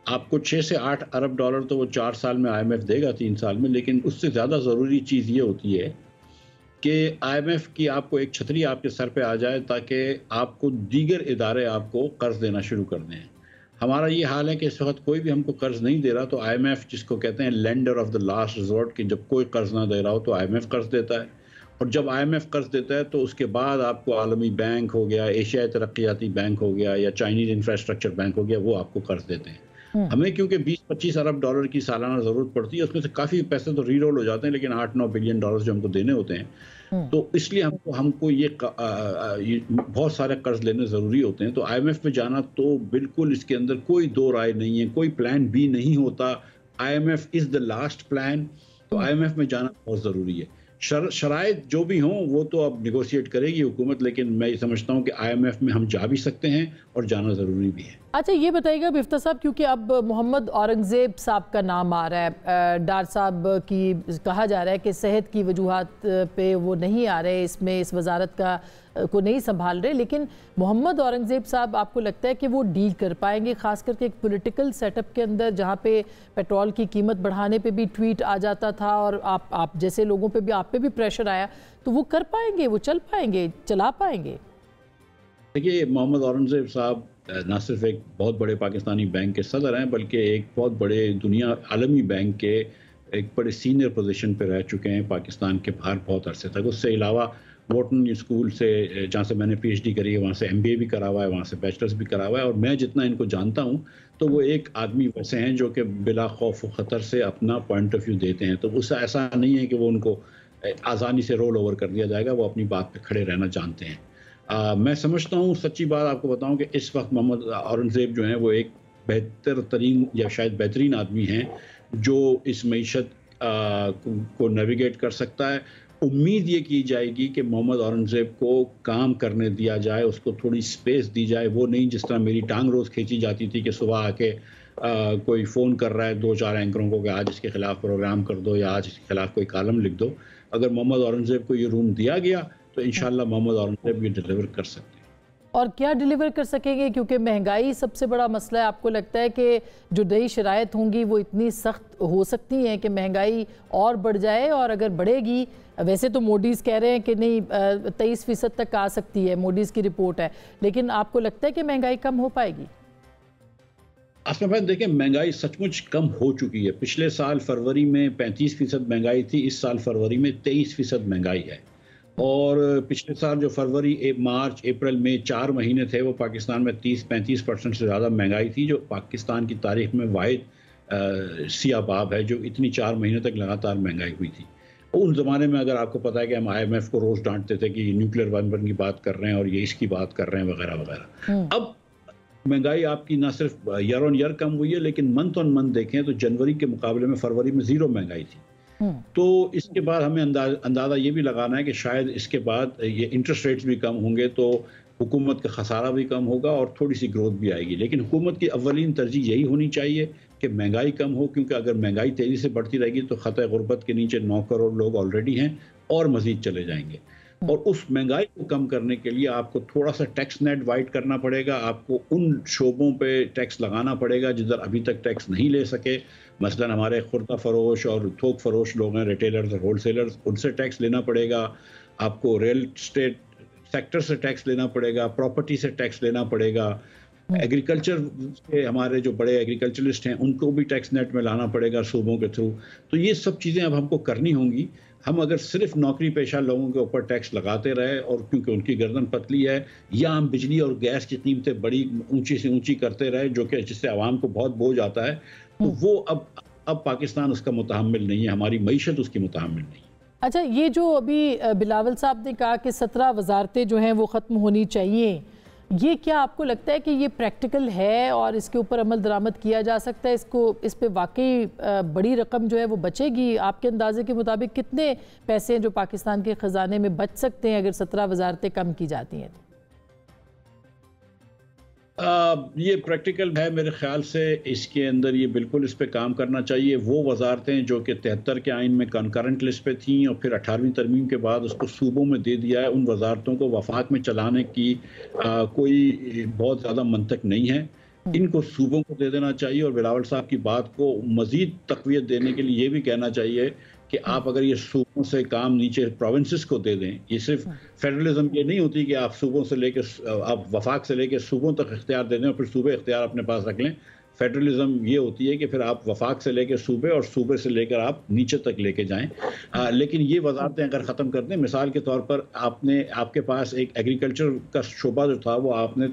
आपको 6 से 8 अरब डॉलर तो वो 4 साल में IMF देगा, 3 साल में, लेकिन उससे ज़्यादा ज़रूरी चीज़ ये होती है कि IMF की आपको एक छतरी आपके सर पे आ जाए ताकि आपको दीगर इदारे आपको कर्ज देना शुरू कर दें। हमारा ये हाल है कि इस वक्त कोई भी हमको कर्ज नहीं दे रहा, तो IMF जिसको कहते हैं lender of the last resort, कि जब कोई कर्ज ना दे रहा हो तो IMF कर्ज देता है, और जब IMF कर्ज देता है तो उसके बाद आपको आलमी बैंक हो गया, एशियाई तरक्याती बैंक हो गया या चाइनीज़ इंफ्रास्ट्रक्चर बैंक हो गया, वो आपको कर्ज देते हैं। हमें क्योंकि 20-25 अरब डॉलर की सालाना ज़रूरत पड़ती है, उसमें से काफ़ी पैसे तो रीरोल हो जाते हैं, लेकिन 8-9 बिलियन डॉलर जो हमको देने होते हैं, तो इसलिए हमको ये बहुत सारे कर्ज लेने ज़रूरी होते हैं। तो IMF में जाना तो बिल्कुल इसके अंदर कोई दो राय नहीं है, कोई प्लान बी नहीं होता। IMF is the last plan. तो IMF में जाना बहुत ज़रूरी है। शराइत जो भी हों वो तो अब निगोशिएट करेगी हुकूमत, लेकिन मैं ये समझता हूँ कि IMF में हम जा भी सकते हैं और जाना ज़रूरी भी है। अच्छा, ये बताइएगा मिफ्ता साहब, क्योंकि अब मोहम्मद औरंगज़ेब साहब का नाम आ रहा है, डार साहब की कहा जा रहा है कि सेहत की वजूहात पे वो नहीं आ रहे, इसमें इस वजारत का को नहीं संभाल रहे, लेकिन मोहम्मद औरंगज़ेब साहब आपको लगता है कि वो डील कर पाएंगे, ख़ास करके एक पॉलिटिकल सेटअप के अंदर जहाँ पे पेट्रोल की कीमत बढ़ाने पे भी ट्वीट आ जाता था और आप जैसे लोगों पे भी, आप पे भी प्रेशर आया, तो वो कर पाएंगे, वो चल पाएंगे, चला पाएंगे? देखिए, मोहम्मद औरंगज़ेब साहब न सिर्फ एक बहुत बड़े पाकिस्तानी बैंक के सदर हैं, बल्कि एक बहुत बड़े दुनिया आलमी बैंक के एक बड़े सीनियर पोजीशन पे रह चुके हैं पाकिस्तान के बाहर बहुत अरसे तक। उससे अलावा वॉर्टन स्कूल से, जहाँ से मैंने PhD करी है, वहाँ से MBA भी करा हुआ है, वहाँ से बैचलर्स भी करा हुआ है, और मैं जितना इनको जानता हूँ तो वो एक आदमी वैसे हैं जो कि बिला खौफ व ख़तर से अपना पॉइंट ऑफ व्यू देते हैं। तो उससे ऐसा नहीं है कि वो उनको आसानी से रोल ओवर कर दिया जाएगा, वो अपनी बात पे खड़े रहना जानते हैं। मैं समझता हूँ, सच्ची बात आपको बताऊँ, कि इस वक्त मोहम्मद औरंगज़ेब जो हैं वो एक बेहतर तरीन या शायद बेहतरीन आदमी हैं जो इस मईशत को नेविगेट कर सकता है। उम्मीद ये की जाएगी कि मोहम्मद औरंगज़ेब को काम करने दिया जाए, उसको थोड़ी स्पेस दी जाए। वो नहीं जिस तरह मेरी टांग रोज़ खींची जाती थी कि सुबह आके कोई फ़ोन कर रहा है 2-4 एंकरों को कि आज इसके ख़िलाफ़ प्रोग्राम कर दो या आज इसके ख़िलाफ़ कोई कॉलम लिख दो। अगर मोहम्मद औरंगज़ेब को ये रूम दिया गया तो इंशाल्लाह मोहम्मद औरंगजेब ये डिलीवर कर सकते हैं। और क्या डिलीवर कर सकेंगे, क्योंकि महंगाई सबसे बड़ा मसला है। आपको लगता है कि जो नई शराइत होंगी वो इतनी सख्त हो सकती हैं कि महंगाई और बढ़ जाए? और अगर बढ़ेगी, वैसे तो मोडीज़ कह रहे हैं कि नहीं 23% तक आ सकती है, मोडीज़ की रिपोर्ट है, लेकिन आपको लगता है कि महंगाई कम हो पाएगी? आसमा भाई देखिए, महंगाई सचमुच कम हो चुकी है। पिछले साल फरवरी में 35% महंगाई थी, इस साल फरवरी में 23% महंगाई है। और पिछले साल जो फरवरी, मार्च, अप्रैल में 4 महीने थे, वो पाकिस्तान में 30-35% से ज़्यादा महंगाई थी, जो पाकिस्तान की तारीख में वाहिद सियाबाब है जो इतनी 4 महीने तक लगातार महंगाई हुई थी। उन ज़माने में अगर आपको पता है कि हम IMF को रोज़ डांटते थे कि न्यूक्लियर वेपन की बात कर रहे हैं और ये इसकी बात कर रहे हैं वगैरह वगैरह। अब महंगाई आपकी ना सिर्फ ईयर ऑन ईयर कम हुई है, लेकिन मंथ ऑन मंथ देखें तो जनवरी के मुकाबले में फरवरी में 0 महंगाई थी। तो इसके बाद हमें अंदाज़ा ये भी लगाना है कि शायद इसके बाद ये इंटरेस्ट रेट्स भी कम होंगे, तो हुकूमत का खसारा भी कम होगा और थोड़ी सी ग्रोथ भी आएगी। लेकिन हुकूमत की अव्वलीन तरजीह यही होनी चाहिए कि महंगाई कम हो, क्योंकि अगर महंगाई तेज़ी से बढ़ती रहेगी तो ख़तरे गुर्बत के नीचे 9 करोड़ लोग ऑलरेडी हैं और मज़ीद चले जाएंगे। और उस महंगाई को कम करने के लिए आपको थोड़ा सा टैक्स नेट वाइड करना पड़ेगा। आपको उन शोबों पे टैक्स लगाना पड़ेगा जिधर अभी तक टैक्स नहीं ले सके। मसलन हमारे खुर्दा फरोश और थोक फरोश लोग हैं, रिटेलर्स और होलसेलर्स, उनसे टैक्स लेना पड़ेगा। आपको रियल एस्टेट सेक्टर से टैक्स लेना पड़ेगा, प्रॉपर्टी से टैक्स लेना पड़ेगा। एग्रीकल्चर के हमारे जो बड़े एग्रीकल्चरिस्ट हैं उनको भी टैक्स नेट में लाना पड़ेगा सूबों के थ्रू। तो ये सब चीज़ें अब हमको करनी होंगी। हम अगर सिर्फ नौकरी पेशा लोगों के ऊपर टैक्स लगाते रहे, और क्योंकि उनकी गर्दन पतली है, या हम बिजली और गैस की कीमतें बड़ी ऊंची से ऊंची करते रहे, जो कि जिससे आवाम को बहुत बोझ आता है, तो वो अब पाकिस्तान उसका मुतहम्मिल नहीं है, हमारी मईशत उसकी मुतहम्मिल नहीं है। अच्छा, ये जो अभी बिलावल साहब ने कहा कि 17 वजारतें जो हैं वो ख़त्म होनी चाहिए, ये क्या आपको लगता है कि ये प्रैक्टिकल है और इसके ऊपर अमल दरामद किया जा सकता है? इस पे वाकई बड़ी रकम जो है वो बचेगी? आपके अंदाजे के मुताबिक कितने पैसे जो पाकिस्तान के ख़जाने में बच सकते हैं अगर 17 वजारतें कम की जाती हैं? ये प्रैक्टिकल है मेरे ख्याल से। इसके अंदर ये बिल्कुल इस पे काम करना चाहिए। वो वजारतें जो कि 73 के आइन में कॉन्करेंट लिस्ट पे थीं और फिर 18वीं तरमीम के बाद उसको सूबों में दे दिया है, उन वजारतों को वफाक में चलाने की कोई बहुत ज़्यादा मंतक नहीं है। इनको सूबों को दे देना चाहिए। और बिलावल साहब की बात को मज़ीद तक़वियत देने के लिए ये भी कहना चाहिए कि आप अगर ये सूबों से काम नीचे प्रोविंसेस को दे दें, ये सिर्फ फेडरलिज्म ये नहीं होती कि आप सूबों से लेके, आप वफाक से लेके सूबों तक इख्तियार दे दें और फिर सूबे इख्तियार अपने पास रख लें। फेडरलिज्म ये होती है कि फिर आप वफाक से लेकर सूबे और सूबे से लेकर आप नीचे तक लेके जाएं। लेकिन ये वजारतें अगर ख़त्म कर दें, मिसाल के तौर पर आपके पास एक एग्रीकल्चर का शोबा जो था वो आपने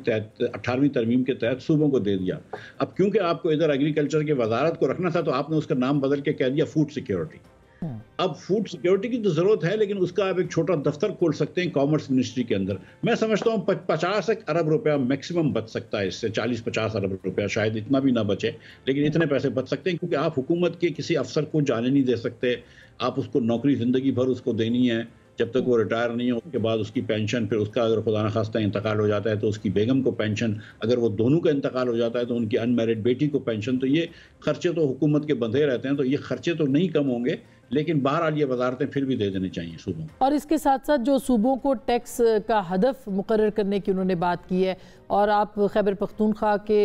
18वीं तरमीम के तहत सूबों को दे दिया। अब क्योंकि आपको इधर एग्रीकल्चर की वजारत को रखना था तो आपने उसका नाम बदल के कह दिया फूड सिक्योरिटी। अब फूड सिक्योरिटी की तो जरूरत है, लेकिन उसका आप एक छोटा दफ्तर खोल सकते हैं कॉमर्स मिनिस्ट्री के अंदर। मैं समझता हूँ 50 अरब रुपया मैक्सिमम बच सकता है इससे, 40-50 अरब रुपया, शायद इतना भी ना बचे, लेकिन इतने पैसे बच सकते हैं क्योंकि आप हुकूमत के किसी अफसर को जाने नहीं दे सकते। आप उसको नौकरी जिंदगी भर उसको देनी है, जब तक वो रिटायर नहीं हो उसके बाद उसकी पेंशन, फिर उसका अगर खुदा न खास्ता इंतकाल हो जाता है तो उसकी बेगम को पेंशन, अगर वो दोनों का इंतकाल हो जाता है तो उनकी अनमैरिड बेटी को पेंशन। तो ये खर्चे तो हुकूमत के बंधे रहते हैं, तो ये खर्चे तो नहीं कम होंगे, लेकिन बहरहाल ये वजारतें फिर भी दे देनी चाहिए सूबों। और इसके साथ साथ जो सूबों को टैक्स का हदफ मुकर्रर करने की उन्होंने बात की है, और आप खैबर पख्तूनख्वा के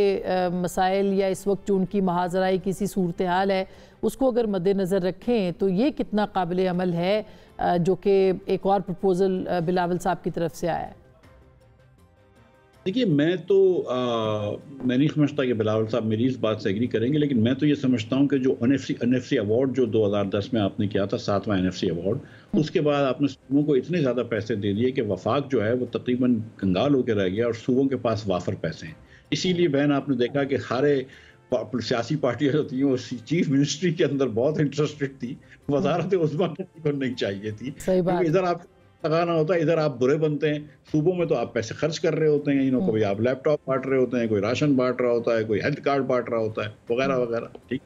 मसाइल या इस वक्त जो उनकी महाजराई की सी सूरत हाल है उसको अगर मद्देनज़र रखें तो ये कितना काबिल अमल है, जो कि एक और प्रपोज़ल बिलावल साहब की तरफ से आया है? देखिए, मैं नहीं समझता कि बिलावल साहब मेरी इस बात से एग्री करेंगे, लेकिन मैं तो ये समझता हूँ कि जो एनएफसी अवार्ड जो 2010 में आपने किया था, 7वां एनएफसी अवार्ड, उसके बाद आपने सूबों को इतने ज़्यादा पैसे दे दिए कि वफाक जो है वो तकरीबन कंगाल होकर रह गया और सूबों के पास वाफर पैसे हैं। इसीलिए बहन आपने देखा कि सारे सियासी पार्टियां जो थी वो चीफ मिनिस्ट्री के अंदर बहुत इंटरेस्टेड थी, वजारत उस्मा को नहीं चाहिए थी। इधर आप लगाना होता है, इधर आप बुरे बनते हैं। सूबों में तो आप पैसे खर्च कर रहे होते हैं, कभी आप लैपटॉप बांट रहे होते हैं, कोई राशन बांट रहा होता है, कोई हेल्थ कार्ड बांट रहा होता है, वगैरह वगैरह। ठीक,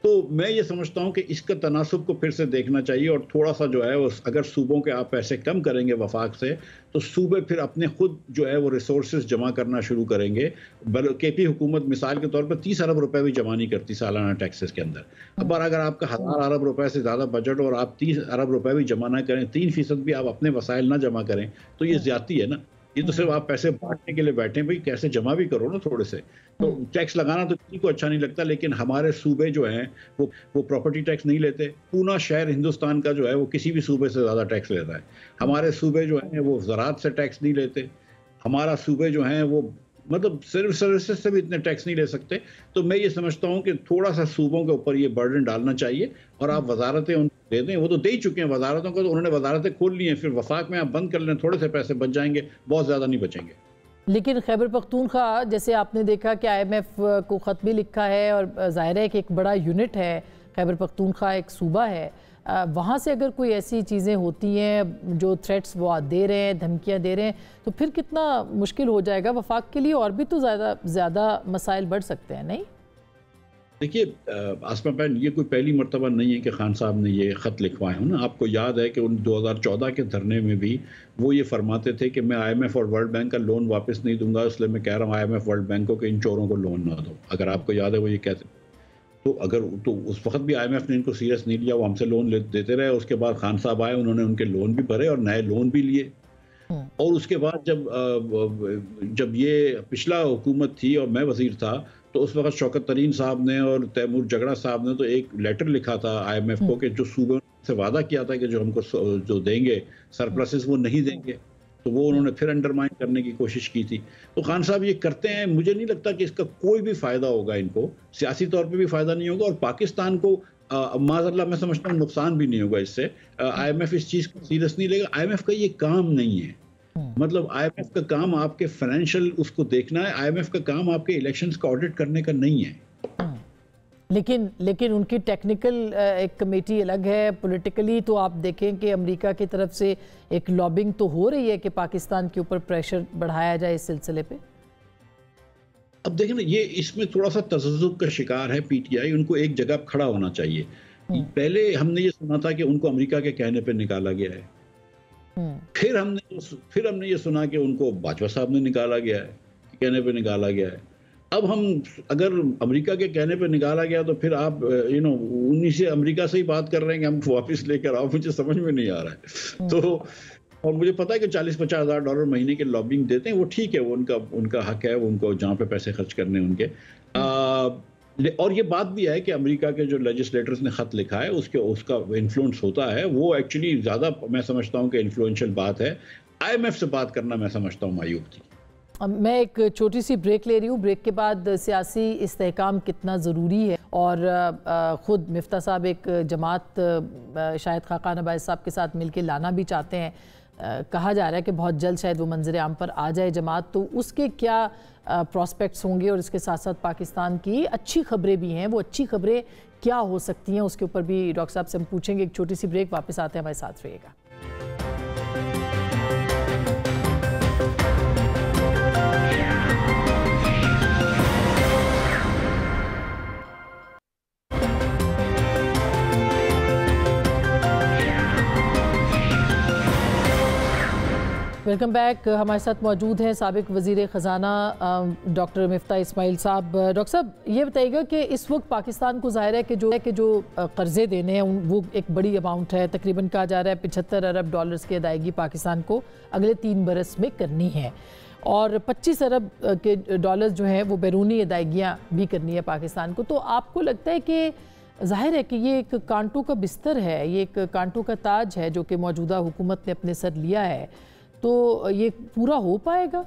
तो मैं ये समझता हूँ कि इसका तनासुब को फिर से देखना चाहिए और थोड़ा सा जो है वो अगर सूबों के आप पैसे कम करेंगे वफाक से, तो सूबे फिर अपने खुद जो है वो रिसोर्सेज जमा करना शुरू करेंगे। केपी हुकूमत मिसाल के तौर पर 30 अरब रुपए भी जमा नहीं करती सालाना टैक्सेस के अंदर। अब अगर आपका 1000 अरब रुपए से ज़्यादा बजट और आप 30 अरब रुपए भी जमा ना करें, 3% भी आप अपने वसाइल ना जमा करें, तो ये ज्यादती है ना। ये तो सिर्फ आप पैसे बांटने के लिए बैठे हैं, भाई कैसे जमा भी करो ना थोड़े से। तो टैक्स लगाना तो किसी को अच्छा नहीं लगता, लेकिन हमारे सूबे जो हैं वो प्रॉपर्टी टैक्स नहीं लेते। पूना शहर हिंदुस्तान का जो है वो किसी भी सूबे से ज़्यादा टैक्स लेता है। हमारे सूबे जो हैं वो ज़राअत से टैक्स नहीं लेते। हमारा सूबे जो हैं वो मतलब सिर्फ सर्विसेज से भी इतने टैक्स नहीं ले सकते। तो मैं ये समझता हूँ कि थोड़ा सा सूबों के ऊपर ये बर्डन डालना चाहिए और आप वजारतें उनको दे दें। वो तो दे ही चुके हैं वजारतों को, तो उन्होंने वजारतें खोल ली हैं, फिर वफाक में आप बंद कर लें, थोड़े से पैसे बच जाएंगे, बहुत ज़्यादा नहीं बचेंगे। लेकिन खैबर पख्तूनख्वा जैसे आपने देखा कि IMF को ख़त भी लिखा है और ज़ाहिर है कि एक बड़ा यूनिट है, खैबर पख्तूनख्वा एक सूबा है, वहाँ से अगर कोई ऐसी चीज़ें होती हैं जो थ्रेट्स वो दे रहे हैं, धमकियाँ दे रहे हैं, तो फिर कितना मुश्किल हो जाएगा वफाक के लिए, और भी तो ज़्यादा मसाइल बढ़ सकते हैं। नहीं देखिए आसमा बहन, ये कोई पहली मर्तबा नहीं है कि खान साहब ने ये ख़त लिखवाए हो ना। आपको याद है कि उन 2014 के धरने में भी वो ये फरमाते थे कि मैं IMF और वर्ल्ड बैंक का लोन वापस नहीं दूंगा, इसलिए मैं कह रहा हूँ IMF वर्ल्ड बैंक को कि इन चोरों को लोन ना दो। अगर आपको याद है वो ये कहते, तो उस वक्त भी IMF ने इनको सीरियस नहीं लिया, वो हमसे लोन देते रहे। उसके बाद खान साहब आए, उन्होंने उनके लोन भी भरे और नए लोन भी लिए। और उसके बाद जब ये पिछला हुकूमत थी और मैं वजीर था, तो उस वक्त शौकत तरीन साहब ने और तैमूर जगड़ा साहब ने तो एक लेटर लिखा था IMF को कि जो सूबे से वादा किया था कि जो हमको जो देंगे सरप्लसेस वो नहीं देंगे, तो वो उन्होंने फिर अंडरमाइन करने की कोशिश की थी। तो खान साहब ये करते हैं, मुझे नहीं लगता कि इसका कोई भी फ़ायदा होगा इनको, सियासी तौर पे भी फ़ायदा नहीं होगा और पाकिस्तान को माज़अल्लाह मैं समझता हूँ नुकसान भी नहीं होगा इससे। IMF इस चीज़ को सीरियस नहीं लेगा। IMF का ये काम नहीं है, मतलब IMF का काम आपके फाइनेंशियल उसको देखना है, IMF का काम आपके इलेक्शंस का ऑडिट करने का नहीं है। लेकिन उनकी टेक्निकल एक कमेटी अलग है। पॉलिटिकली तो आप देखें कि अमेरिका की तरफ से एक लॉबिंग तो हो रही है कि पाकिस्तान के ऊपर प्रेशर बढ़ाया जाए इस सिलसिले पे। अब देखें ना, ये इसमें थोड़ा सा तज़्ज़ुब का शिकार है PTI। उनको एक जगह खड़ा होना चाहिए। पहले हमने ये सुना था कि उनको अमेरिका के कहने पे निकाला गया है, फिर हमने ये सुना कि उनको बाजवा साहब ने निकाला गया है, कहने पे निकाला गया है। अब हम अगर अमेरिका के कहने पे निकाला गया तो फिर आप उन्हीं से अमेरिका से ही बात कर रहे हैं कि हम वापस लेकर आओ, मुझे समझ में नहीं आ रहा है। तो और मुझे पता है कि 40-50 हज़ार डॉलर महीने के लॉबिंग देते हैं, वो ठीक है, वो उनका हक है, वो उनको जहाँ पे पैसे खर्च करने उनके। और ये बात भी है कि अमेरिका के जो लेजिस्लेटर्स ने ख़त लिखा है उसका इन्फ्लुएंस होता है, वो एक्चुअली ज़्यादा मैं समझता हूँ कि इन्फ्लुएंशियल बात है। IMF से बात करना मैं समझता हूँ मायूब थी। मैं एक छोटी सी ब्रेक ले रही हूँ। ब्रेक के बाद सियासी इस्तेहकाम कितना ज़रूरी है, और ख़ुद मिफ्ता साहब एक जमात शायद खाकान अब्बास साहब के साथ मिलकर लाना भी चाहते हैं। कहा जा रहा है कि बहुत जल्द शायद वो मंजर आम पर आ जाए जमात, तो उसके क्या प्रॉस्पेक्ट्स होंगे, और इसके साथ साथ पाकिस्तान की अच्छी खबरें भी हैं, वो अच्छी खबरें क्या हो सकती हैं, उसके ऊपर भी डॉक्टर साहब से हम पूछेंगे। एक छोटी सी ब्रेक, वापस आते हैं, हमारे साथ रहिएगा। Welcome back. हमारे साथ मौजूद हैं साबिक वज़ीर ख़जाना डॉक्टर मिफ्ता इस्माइल साहब। डॉक्टर साहब, ये बताइएगा कि इस वक्त पाकिस्तान को ज़ाहिर है कि जो कर्ज़े देने हैं वो एक बड़ी अमाउंट है, तकरीबन कहा जा रहा है 75 अरब डॉलर्स की अदायगी पाकिस्तान को अगले 3 बरस में करनी है, और 25 अरब के डॉलर्स जो हैं वो बैरूनी अदायगियाँ भी करनी है पाकिस्तान को। तो आपको लगता है कि ज़ाहिर है कि ये एक कांटों का बिस्तर है, ये एक कांटों का ताज है जो कि मौजूदा हुकूमत ने अपने सर लिया है, तो ये पूरा हो पाएगा?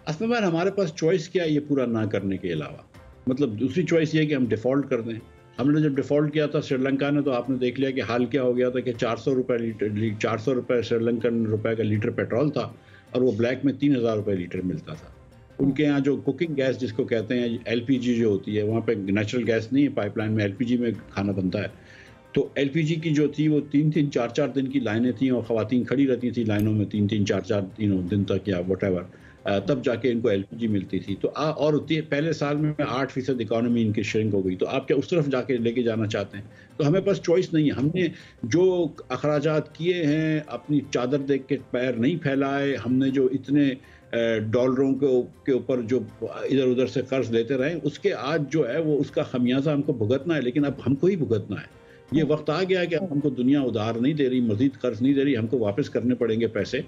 असल में हमारे पास चॉइस क्या है ये पूरा ना करने के अलावा? मतलब दूसरी चॉइस ये कि हम डिफ़ॉल्ट कर दें। हमने जब डिफ़ॉल्ट किया था श्रीलंका ने, तो आपने देख लिया कि हाल क्या हो गया था कि 400 रुपये श्रीलंकन रुपए का लीटर पेट्रोल था, और वो ब्लैक में 3000 रुपये लीटर मिलता था। उनके यहाँ जो कुकिंग गैस जिसको कहते हैं LPG जो होती है, वहाँ पे नेचुरल गैस नहीं है, पाइपलाइन में LPG में खाना बनता है। तो LPG की जो थी वो 3-3, 4-4 दिन की लाइनें थी और ख़वातीन खड़ी रहती थी लाइनों में 3-3, 4-4 दिन तक या वट एवर। तब जाके इनको एलपीजी मिलती थी। तो और पहले साल में 8% इकोनॉमी इनकी श्रिंक हो गई। तो आप क्या उस तरफ जाके लेके जाना चाहते हैं? तो हमें पास चॉइस नहीं है। हमने जो अखराजात किए हैं, अपनी चादर देख के पैर नहीं फैलाए। हमने जो इतने डॉलरों के ऊपर जो इधर उधर से कर्ज लेते रहे, उसके आज जो है वो उसका खमियाजा हमको भुगतना है। लेकिन अब हमको ही भुगतना है। ये वक्त आ गया कि हमको दुनिया उधार नहीं दे रही, मजीद कर्ज नहीं दे रही, हमको वापस करने पड़ेंगे पैसे।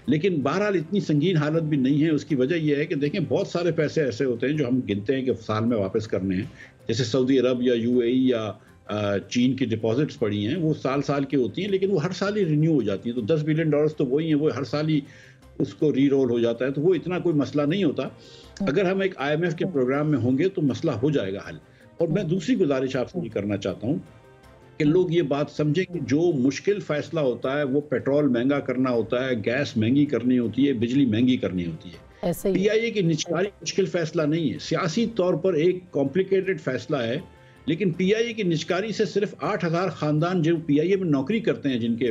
लेकिन बहरहाल इतनी संगीन हालत भी नहीं है। उसकी वजह यह है कि देखें, बहुत सारे पैसे ऐसे होते हैं जो हम गिनते हैं कि साल में वापस करने हैं। जैसे सऊदी अरब या यूएई या चीन की डिपॉजिट्स पड़ी हैं, वो साल साल की होती हैं, लेकिन वो हर साल ही रिन्यू हो जाती हैं। तो $10 बिलियन तो वही हैं, वो हर साल ही उसको री रोल हो जाता है। तो वो इतना कोई मसला नहीं होता। अगर हम एक IMF के प्रोग्राम में होंगे तो मसला हो जाएगा हल। और मैं दूसरी गुजारिश आपसे ये करना चाहता हूँ कि लोग ये बात समझें कि जो मुश्किल फैसला होता है वो पेट्रोल महंगा करना होता है, गैस महंगी करनी होती है, बिजली महंगी करनी होती है। PIA की निचकारी मुश्किल फैसला नहीं है, सियासी तौर पर एक कॉम्प्लिकेटेड फैसला है। लेकिन PIA की निचकारी से सिर्फ 8,000 खानदान जो PIA में नौकरी करते हैं, जिनके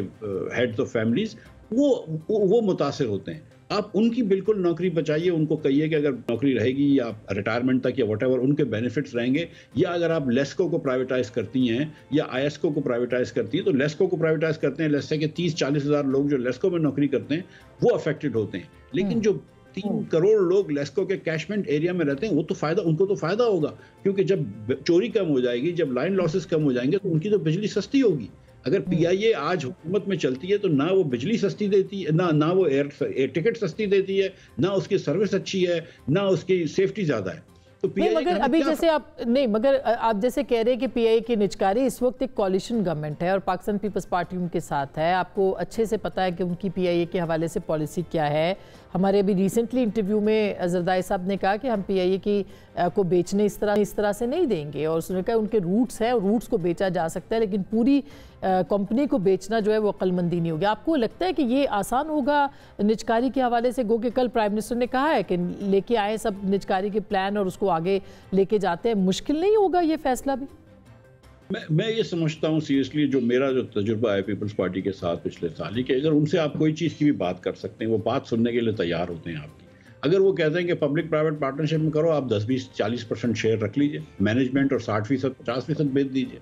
हेड्स ऑफ फैमिलीज, वो मुतासिर होते हैं। आप उनकी बिल्कुल नौकरी बचाइए, उनको कहिए कि अगर नौकरी रहेगी या रिटायरमेंट तक या व्हाटएवर उनके बेनिफिट्स रहेंगे। या अगर आप लेस्को को प्राइवेटाइज करती हैं या ISCO को प्राइवेटाइज करती हैं, तो लेस्को को प्राइवेटाइज करते हैं, लेट्स से कि 30-40 हज़ार लोग जो लेस्को में नौकरी करते हैं वो अफेक्टेड होते हैं। लेकिन जो 3 करोड़ लोग लेस्को के कैशमेंट एरिया में रहते हैं, उनको तो फायदा होगा, क्योंकि जब चोरी कम हो जाएगी, जब लाइन लॉसेस कम हो जाएंगे, तो उनकी तो बिजली सस्ती होगी। अगर PIA आज हुकूमत में चलती है तो ना वो बिजली सस्ती देती है, ना वो एयर टिकट सस्ती देती है, ना उसकी सर्विस अच्छी है, ना उसकी सेफ्टी ज्यादा है। तो नहीं, मगर अभी जैसे आप जैसे कह रहे हैं कि PIA की निचकारी इस वक्त एक कॉलिशन गवर्नमेंट है और पाकिस्तान पीपल्स पार्टी उनके साथ है। आपको अच्छे से पता है कि उनकी PIA के हवाले से पॉलिसी क्या है। हमारे अभी रिसेंटली इंटरव्यू में जरदाई साहब ने कहा कि हम PIA की को बेचने इस तरह से नहीं देंगे, और उसने कहा उनके रूट्स हैं और रूट्स को बेचा जा सकता है, लेकिन पूरी कंपनी को बेचना जो है वो अक्लमंदी नहीं होगी। आपको लगता है कि ये आसान होगा निजकारी के हवाले से? गो कि कल प्राइम मिनिस्टर ने कहा है कि लेके आए सब निजकारी के प्लान और उसको आगे लेके जाते हैं, मुश्किल नहीं होगा ये फैसला भी? मैं ये समझता हूँ सीरियसली, जो मेरा जो तजुर्बा है पीपल्स पार्टी के साथ पिछले साल ही, कि अगर उनसे आप कोई चीज़ की भी बात कर सकते हैं, वो बात सुनने के लिए तैयार होते हैं आपकी। अगर वो कहते हैं कि पब्लिक प्राइवेट पार्टनरशिप में करो, आप 10-20-40% शेयर रख लीजिए मैनेजमेंट, और 60% 50% बेच दीजिए।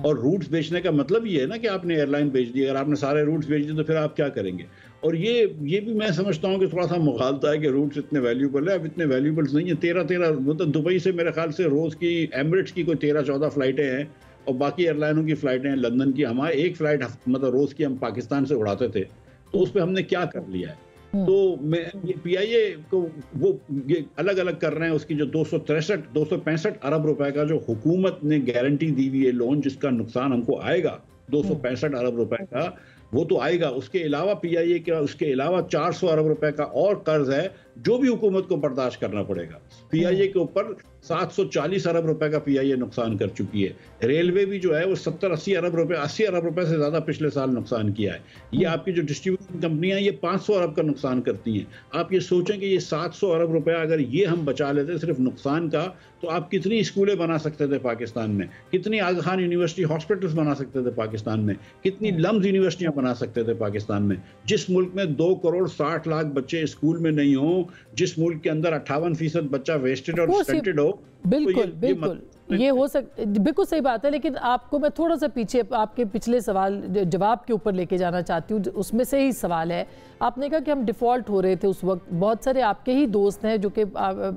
और रूट्स बेचने का मतलब ये है ना कि आपने एयरलाइन बेच दी। अगर आपने सारे रूट्स बेच दिए तो फिर आप क्या करेंगे? और ये भी मैं समझता हूँ कि थोड़ा सा मुखालता है कि रूट्स इतने वैल्यूबल है। अब इतने वैल्यूबल्स नहीं है। 13 मतलब दुबई से मेरे ख्याल से रोज़ की एमिरेट्स की कोई 13-14 फ्लाइटें हैं, और बाकी एयरलाइनों की फ़्लाइटें हैं लंदन की। हमारे एक फ़्लाइट मतलब रोज़ की हम पाकिस्तान से उड़ाते थे, तो उस पर हमने क्या कर लिया है? तो मैं ये PIA को वो ये अलग अलग कर रहे हैं। उसकी जो 265 अरब रुपए का जो हुकूमत ने गारंटी दी हुई है लोन, जिसका नुकसान हमको आएगा 265 अरब रुपए का, वो तो आएगा। उसके अलावा PIA का उसके अलावा 400 अरब रुपए का और कर्ज है जो भी हुकूमत को बर्दाश्त करना पड़ेगा। PIA के ऊपर 740 अरब रुपए का PIA नुकसान कर चुकी है। रेलवे भी जो है वो 70-80 अरब रुपए 80 अरब रुपए से ज़्यादा पिछले साल नुकसान किया है। ये आपकी जो डिस्ट्रीब्यूशन कंपनियां, ये 500 अरब का नुकसान करती हैं। आप ये सोचें कि ये 700 अरब रुपया अगर ये हम बचा लेते सिर्फ नुकसान का, तो आप कितनी स्कूलें बना सकते थे पाकिस्तान में, कितनी आगा खान यूनिवर्सिटी हॉस्पिटल्स बना सकते थे पाकिस्तान में, कितनी लम्स यूनिवर्सिटियां बना सकते थे पाकिस्तान में। जिस मुल्क में 2 करोड़ 60 लाख बच्चे स्कूल में नहीं हो, जिस मुल्क के अंदर 58% बच्चा वेस्टेड और स्टंटेड हो, बिल्कुल ये हो सकता, बिल्कुल सही बात है। लेकिन आपको मैं थोड़ा सा पीछे आपके पिछले सवाल जवाब के ऊपर लेके जाना चाहती हूँ। उसमें से ही सवाल है, आपने कहा कि हम डिफ़ॉल्ट हो रहे थे उस वक्त। बहुत सारे आपके ही दोस्त हैं जो कि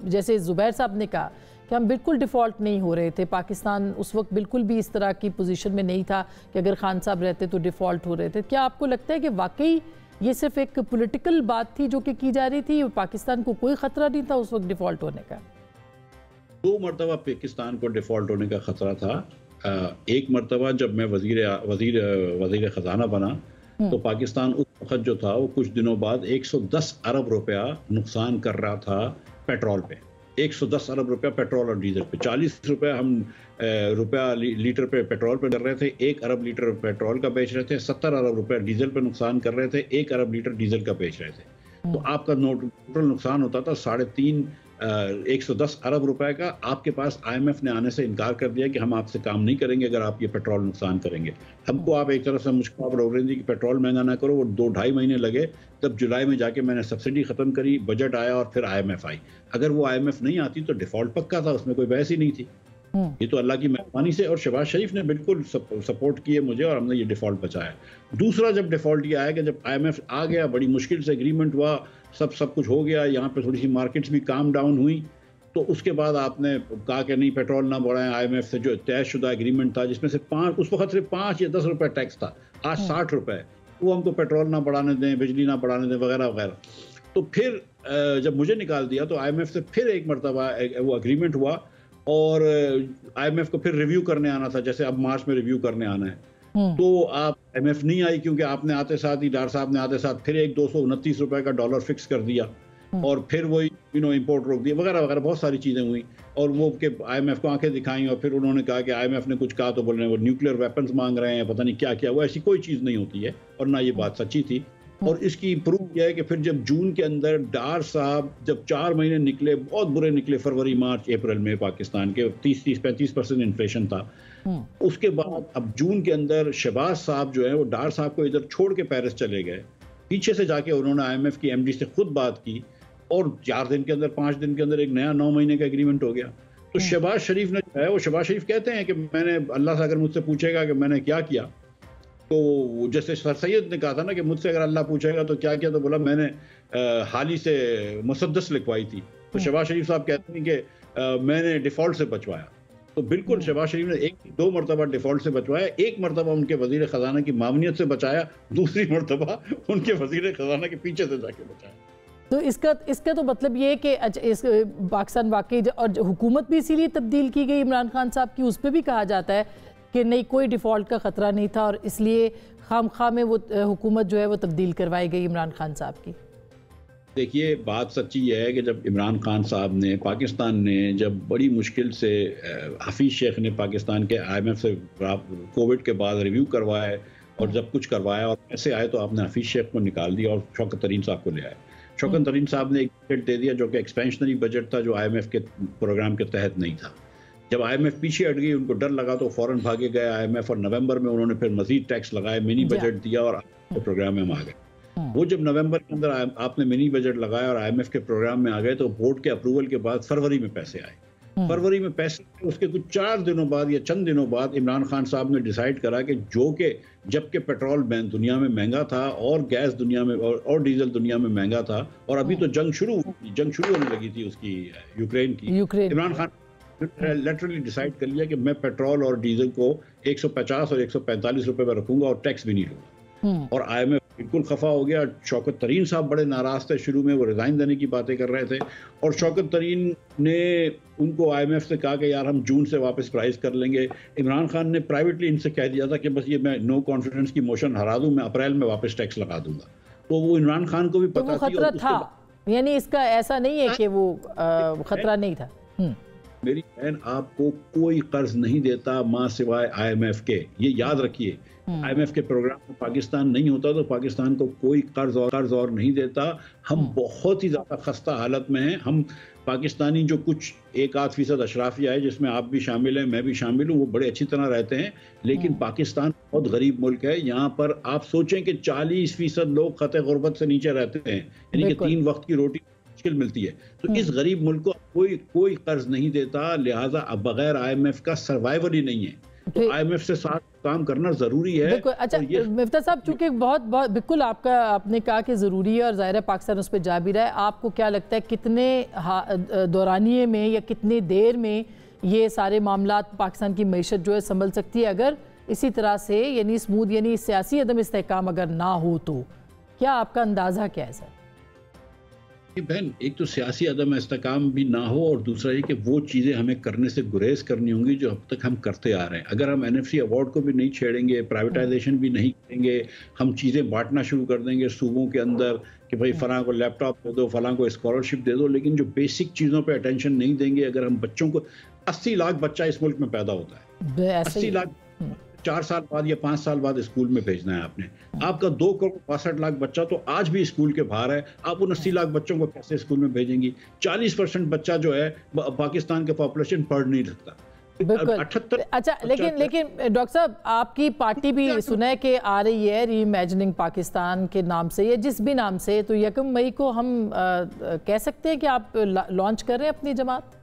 जैसे जुबैर साहब ने कहा कि हम बिल्कुल डिफ़ॉल्ट नहीं हो रहे थे। पाकिस्तान उस वक्त बिल्कुल भी इस तरह की पोजीशन में नहीं था कि अगर खान साहब रहते तो डिफ़ॉल्ट हो रहे थे। क्या आपको लगता है कि वाकई ये सिर्फ एक पॉलिटिकल बात थी जो कि की जा रही थी, पाकिस्तान को कोई ख़तरा नहीं था उस वक्त डिफ़ॉल्ट होने का? 2 मरतबा पाकिस्तान को डिफ़ॉल्ट होने का ख़तरा था। एक मरतबा जब मैं वज़ीर ख़जाना बना, तो पाकिस्तान उस वक्त जो था वो कुछ दिनों बाद 110 अरब रुपया नुकसान कर रहा था पेट्रोल पे। 110 अरब रुपया पेट्रोल और डीजल पे। 40 रुपया हम रुपया लीटर पे पेट्रोल पे कर रहे थे, 1 अरब लीटर पेट्रोल का बेच रहे थे। 70 अरब रुपया डीजल पे नुकसान कर रहे थे, 1 अरब लीटर डीजल का बेच रहे थे। तो आपका टोटल नुकसान होता था 3.5 110 अरब रुपए का, आपके पास IMF ने आने से इनकार कर दिया कि हम आपसे काम नहीं करेंगे अगर आप ये पेट्रोल नुकसान करेंगे। हमको आप एक तरफ से मुझको आप रोक रही थी कि पेट्रोल महंगा ना करो, वो 2-2.5 महीने लगे, तब जुलाई में जाके मैंने सब्सिडी खत्म करी, बजट आया और फिर IMF आई। अगर वो IMF नहीं आती तो डिफॉल्ट पक्का था, उसमें कोई बहस ही नहीं थी। ये तो अल्लाह की मेहरबानी से, और शहबाज शरीफ ने बिल्कुल सपोर्ट किए मुझे और हमने ये डिफॉल्ट बचाया। दूसरा जब डिफॉल्ट ये आया कि जब IMF आ गया, बड़ी मुश्किल से एग्रीमेंट हुआ, सब कुछ हो गया, यहाँ पे थोड़ी सी मार्केट्स भी काम डाउन हुई, तो उसके बाद आपने कहा कि नहीं पेट्रोल ना बढ़ाएं। IMF से जो तयशुदा एग्रीमेंट था जिसमें से उस वक्त सिर्फ 5 या 10 रुपए टैक्स था, आज 60 रुपए, वो हमको पेट्रोल ना बढ़ाने दें, बिजली ना बढ़ाने दें, वगैरह वगैरह। तो फिर जब मुझे निकाल दिया तो IMF से फिर एक मरतबा वो एग्रीमेंट हुआ और IMF को फिर रिव्यू करने आना था, जैसे अब मार्च में रिव्यू करने आना है। तो आप IMF नहीं आई क्योंकि आपने आते साथ ही डॉक्टर साहब ने आते साथ फिर एक 229 रुपए का डॉलर फिक्स कर दिया और फिर वही इंपोर्ट रोक दिया, वगैरह वगैरह, बहुत सारी चीजें हुई। और वो के IMF को आंखें दिखाई और फिर उन्होंने कहा कि IMF ने कुछ कहा तो बोल रहे हैं वो न्यूक्लियर वेपन्स मांग रहे हैं, पता नहीं क्या क्या। वो ऐसी कोई चीज नहीं होती है और ना ये बात सच्ची थी। और इसकी प्रूफ यह है कि फिर जब जून के अंदर डार साहब जब 4 महीने निकले, बहुत बुरे निकले, फरवरी मार्च अप्रैल में पाकिस्तान के 30-35% इन्फ्लेशन था। उसके बाद अब जून के अंदर शहबाज साहब जो है वो डार साहब को इधर छोड़ के पेरिस चले गए। पीछे से जाके उन्होंने IMF की MD से खुद बात की और 4 दिन के अंदर 5 दिन के अंदर एक नया 9 महीने का एग्रीमेंट हो गया। तो शहबाज शरीफ ने जो है वो शहबाज शरीफ कहते हैं कि मैंने अल्लाह से अगर मुझसे पूछेगा कि मैंने क्या किया, तो जैसे सर सैयद ने कहा था ना कि मुझसे अगर अल्लाह पूछेगा तो क्या किया, तो बोला मैंने हाल ही से मुसद्दस लिखवाई थी। तो शहबाज शरीफ साहब कहते हैं कि मैंने डिफॉल्ट से बचवाया। तो बिल्कुल शहबाज शरीफ ने 1-2 मरतबा डिफॉल्ट से बचवाया, एक मरतबा उनके वजीर खजाना की मामूनियत से बचाया, दूसरी मरतबा उनके वजीर खजाना के पीछे से जाके बचाया। तो इसका तो मतलब ये है कि इस पाकिस्तान वाकई, और हुकूमत भी इसीलिए तब्दील की गई इमरान खान साहब की, उस पर भी कहा जाता है कि नहीं कोई डिफ़ॉल्ट का ख़तरा नहीं था और इसलिए खामखा में वो हुकूमत जो है वो तब्दील करवाई गई इमरान खान साहब की। देखिए बात सच्ची यह है कि जब इमरान खान साहब ने, पाकिस्तान ने जब बड़ी मुश्किल से हफीज़ शेख ने पाकिस्तान के IMF से कोविड के बाद रिव्यू करवाया और जब कुछ करवाया और ऐसे आए तो आपने हफीज़ शेख को निकाल दिया और शौकत तरीन साहब को ले आए। शौकत तरीन साहब ने एक बजट दे दिया जो कि एक्सपेंशनरी बजट था, जो IMF के प्रोग्राम के तहत नहीं था। जब IMF पीछे हट गई, उनको डर लगा तो फौरन भागे गए IMF और नवंबर में उन्होंने फिर मजीद टैक्स लगाए, मिनी बजट दिया और प्रोग्राम में हम आ गए। वो जब नवंबर के अंदर आपने मिनी बजट लगाया और IMF के प्रोग्राम में आ गए तो बोर्ड के अप्रूवल के बाद फरवरी में पैसे आए। फरवरी में पैसे, उसके कुछ 4 दिनों बाद या चंद दिनों बाद इमरान खान साहब ने डिसाइड करा कि जबकि पेट्रोल दुनिया में महंगा था और गैस दुनिया में और डीजल दुनिया में महंगा था और अभी तो जंग शुरू होने लगी थी उसकी, यूक्रेन की। इमरान खान लेटरली डिसाइड कर लिया कि मैं पेट्रोल और डीजल को 150 और 145 रुपए पर रखूंगा और टैक्स भी नहीं लूंगा। और IMF बिल्कुल खफा हो गया। शौकत तरीन साहब बड़े नाराज थे, शुरू में वो रिजाइन देने की बातें कर रहे थे और शौकत तरीन ने उनको IMF से कहा कि यार हम जून से वापस प्राइस कर लेंगे। इमरान खान ने प्राइवेटली इनसे कह दिया था कि बस ये मैं नो कॉन्फिडेंस की मोशन हरा दूं, मैं अप्रैल में वापस टैक्स लगा दूंगा। तो वो इमरान खान को भी पता थी। खतरा था, यानी इसका ऐसा नहीं है कि वो खतरा नहीं था। मेरी बहन, आपको कोई कर्ज नहीं देता मां सिवाय IMF के, ये याद रखिए। IMF के प्रोग्राम में पाकिस्तान नहीं होता तो पाकिस्तान को कोई कर्ज और नहीं देता। हम बहुत ही ज्यादा खस्ता हालत में हैं। हम पाकिस्तानी जो कुछ 1-8% अशराफिया है जिसमें आप भी शामिल हैं, मैं भी शामिल हूँ, वो बड़े अच्छी तरह रहते हैं। लेकिन पाकिस्तान बहुत गरीब मुल्क है। यहाँ पर आप सोचें कि 40% लोग खते गुर्बत से नीचे रहते हैं, यानी कि 3 वक्त की रोटी मुश्किल मिलती है। तो इस गरीब मुल्क को कोई कर्ज नहीं देता, लिहाजा अब बगैर IMF का सर्वाइवल ही नहीं है। तो IMF से साथ काम करना जरूरी है। अच्छा मिफ्ता साहब, चूंकि बहुत बिल्कुल आपने कहा कि जरूरी है और जाहिर है पाकिस्तान उस पर जा भी रहा है, आपको क्या लगता है कितने दौरानिए में या कितनी देर में ये सारे मामला पाकिस्तान की मईशत जो है संभल सकती है अगर इसी तरह से, यानी स्मूथ, यानी सियासी अदम इस्तेहकाम अगर ना हो तो? क्या आपका अंदाजा क्या है सर? बहन, एक तो सियासी अदम इस्तेहकाम भी ना हो और दूसरा ये कि वो चीज़ें हमें करने से गुरेज करनी होंगी जो अब तक हम करते आ रहे हैं। अगर हम NFC अवार्ड को भी नहीं छेड़ेंगे, प्राइवेटाइजेशन भी नहीं करेंगे, हम चीज़ें बांटना शुरू कर देंगे सूबों के अंदर कि भाई फलां को लैपटॉप दे दो, फलां को स्कॉलरशिप दे दो, लेकिन जो बेसिक चीज़ों पर अटेंशन नहीं देंगे, अगर हम बच्चों को 80 लाख बच्चा इस मुल्क में पैदा होता है, 80 लाख 4 साल बाद या 5 साल बाद स्कूल में भेजना है आपने। आपका 2 करोड़ 62 लाख बच्चा तो आज भी स्कूल के बाहर है, आप उन 80 लाख बच्चों को कैसे स्कूल में भेजेंगी? 40% बच्चा जो है पाकिस्तान का पॉपुलेशन पढ़ नहीं सकता। बिल्कुल। अच्छा, लेकिन डॉक्टर साहब, आपकी पार्टी भी सुनह के आ रही है री इमेजिनिंग पाकिस्तान के नाम से या जिस भी नाम से, तो 1 मई को हम कह सकते हैं कि आप लॉन्च कर रहे हैं अपनी जमात?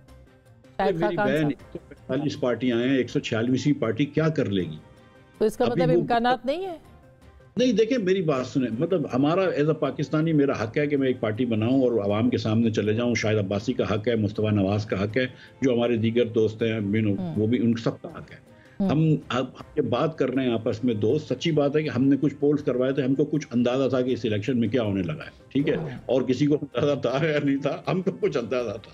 मेरी बहन 145 पार्टियां हैं, 146वीं पार्टी क्या कर लेगी? तो इसका मतलब इम्कानात नहीं है? नहीं, देखिए मेरी बात सुने, मतलब हमारा एज अ पाकिस्तानी मेरा हक है कि मैं एक पार्टी बनाऊं और आवाम के सामने चले जाऊं। शाहिद अब्बासी का हक है, मुस्तफा नवाज का हक है, जो हमारे दीगर दोस्त हैं वो भी, उन सबका हक है। हम ये बात कर रहे हैं आपस में दोस्त। सच्ची बात है कि हमने कुछ पोल्स करवाए थे, हमको कुछ अंदाजा था कि इस इलेक्शन में क्या होने लगा है, ठीक है, और किसी को अंदाजा था या नहीं था, हमको कुछ अंदाजा था।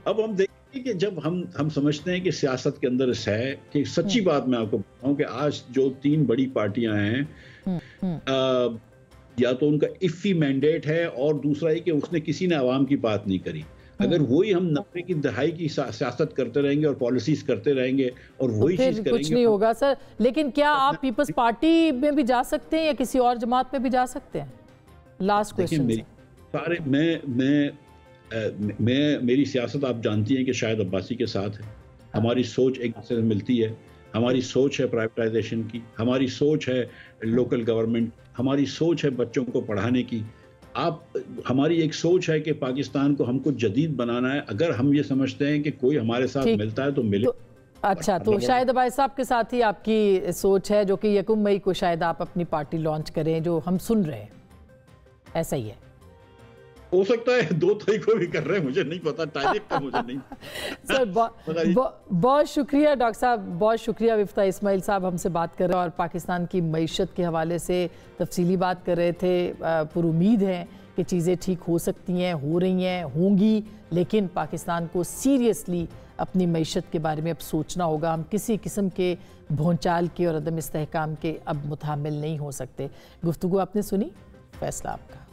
अब हम देखिए कि जब हम समझते हैं कि सियासत के अंदर है कि सच्ची बात मैं आपको बताऊं कि आज जो 3 बड़ी पार्टियां हैं, या तो उनका इफ़ी मैंडेट है और दूसरा ये कि उसने किसी ने आवाम की बात नहीं करी। अगर वही हम 90 की दहाई की सियासत करते रहेंगे और पॉलिसीज करते रहेंगे और वही चीज करेंगे, कुछ नहीं होगा सर। लेकिन क्या आप पीपल्स पार्टी में भी जा सकते हैं या किसी और जमात में भी जा सकते हैं? Last question. मेरी सियासत आप जानती हैं कि शायद अब्बासी के साथ है। हमारी सोच एक दूसरे से मिलती है। हमारी सोच है प्राइवेटाइजेशन की, हमारी सोच है लोकल गवर्नमेंट, हमारी सोच है बच्चों को पढ़ाने की। हमारी एक सोच है कि पाकिस्तान को हमको जदीद बनाना है। अगर हम ये समझते हैं कि कोई हमारे साथ मिलता है तो मिले। अच्छा, तो शाहिद अब्बासी साहब के साथ ही आपकी सोच है, जो कि 1 मई को शायद आप अपनी पार्टी लॉन्च करें, जो हम सुन रहे हैं, ऐसा ही है? हो सकता है 2 तारीख को भी कर रहे हैं, मुझे नहीं पता, तारीख का मुझे नहीं सर। बहुत शुक्रिया डॉक्टर साहब, बहुत शुक्रिया। विफ्ता इस्माइल साहब हमसे बात कर रहे हैं और पाकिस्तान की मईशत के हवाले से तफसीली बात कर रहे थे। पुरुमीद है कि चीज़ें ठीक हो सकती हैं, हो रही हैं, होंगी, लेकिन पाकिस्तान को सीरियसली अपनी मईशत के बारे में अब सोचना होगा। हम किसी किस्म के भोंचाल के और अदम इस्तेहकाम के अब मुतामिल नहीं हो सकते। गुफ्तगू आपने सुनी, फैसला आपका।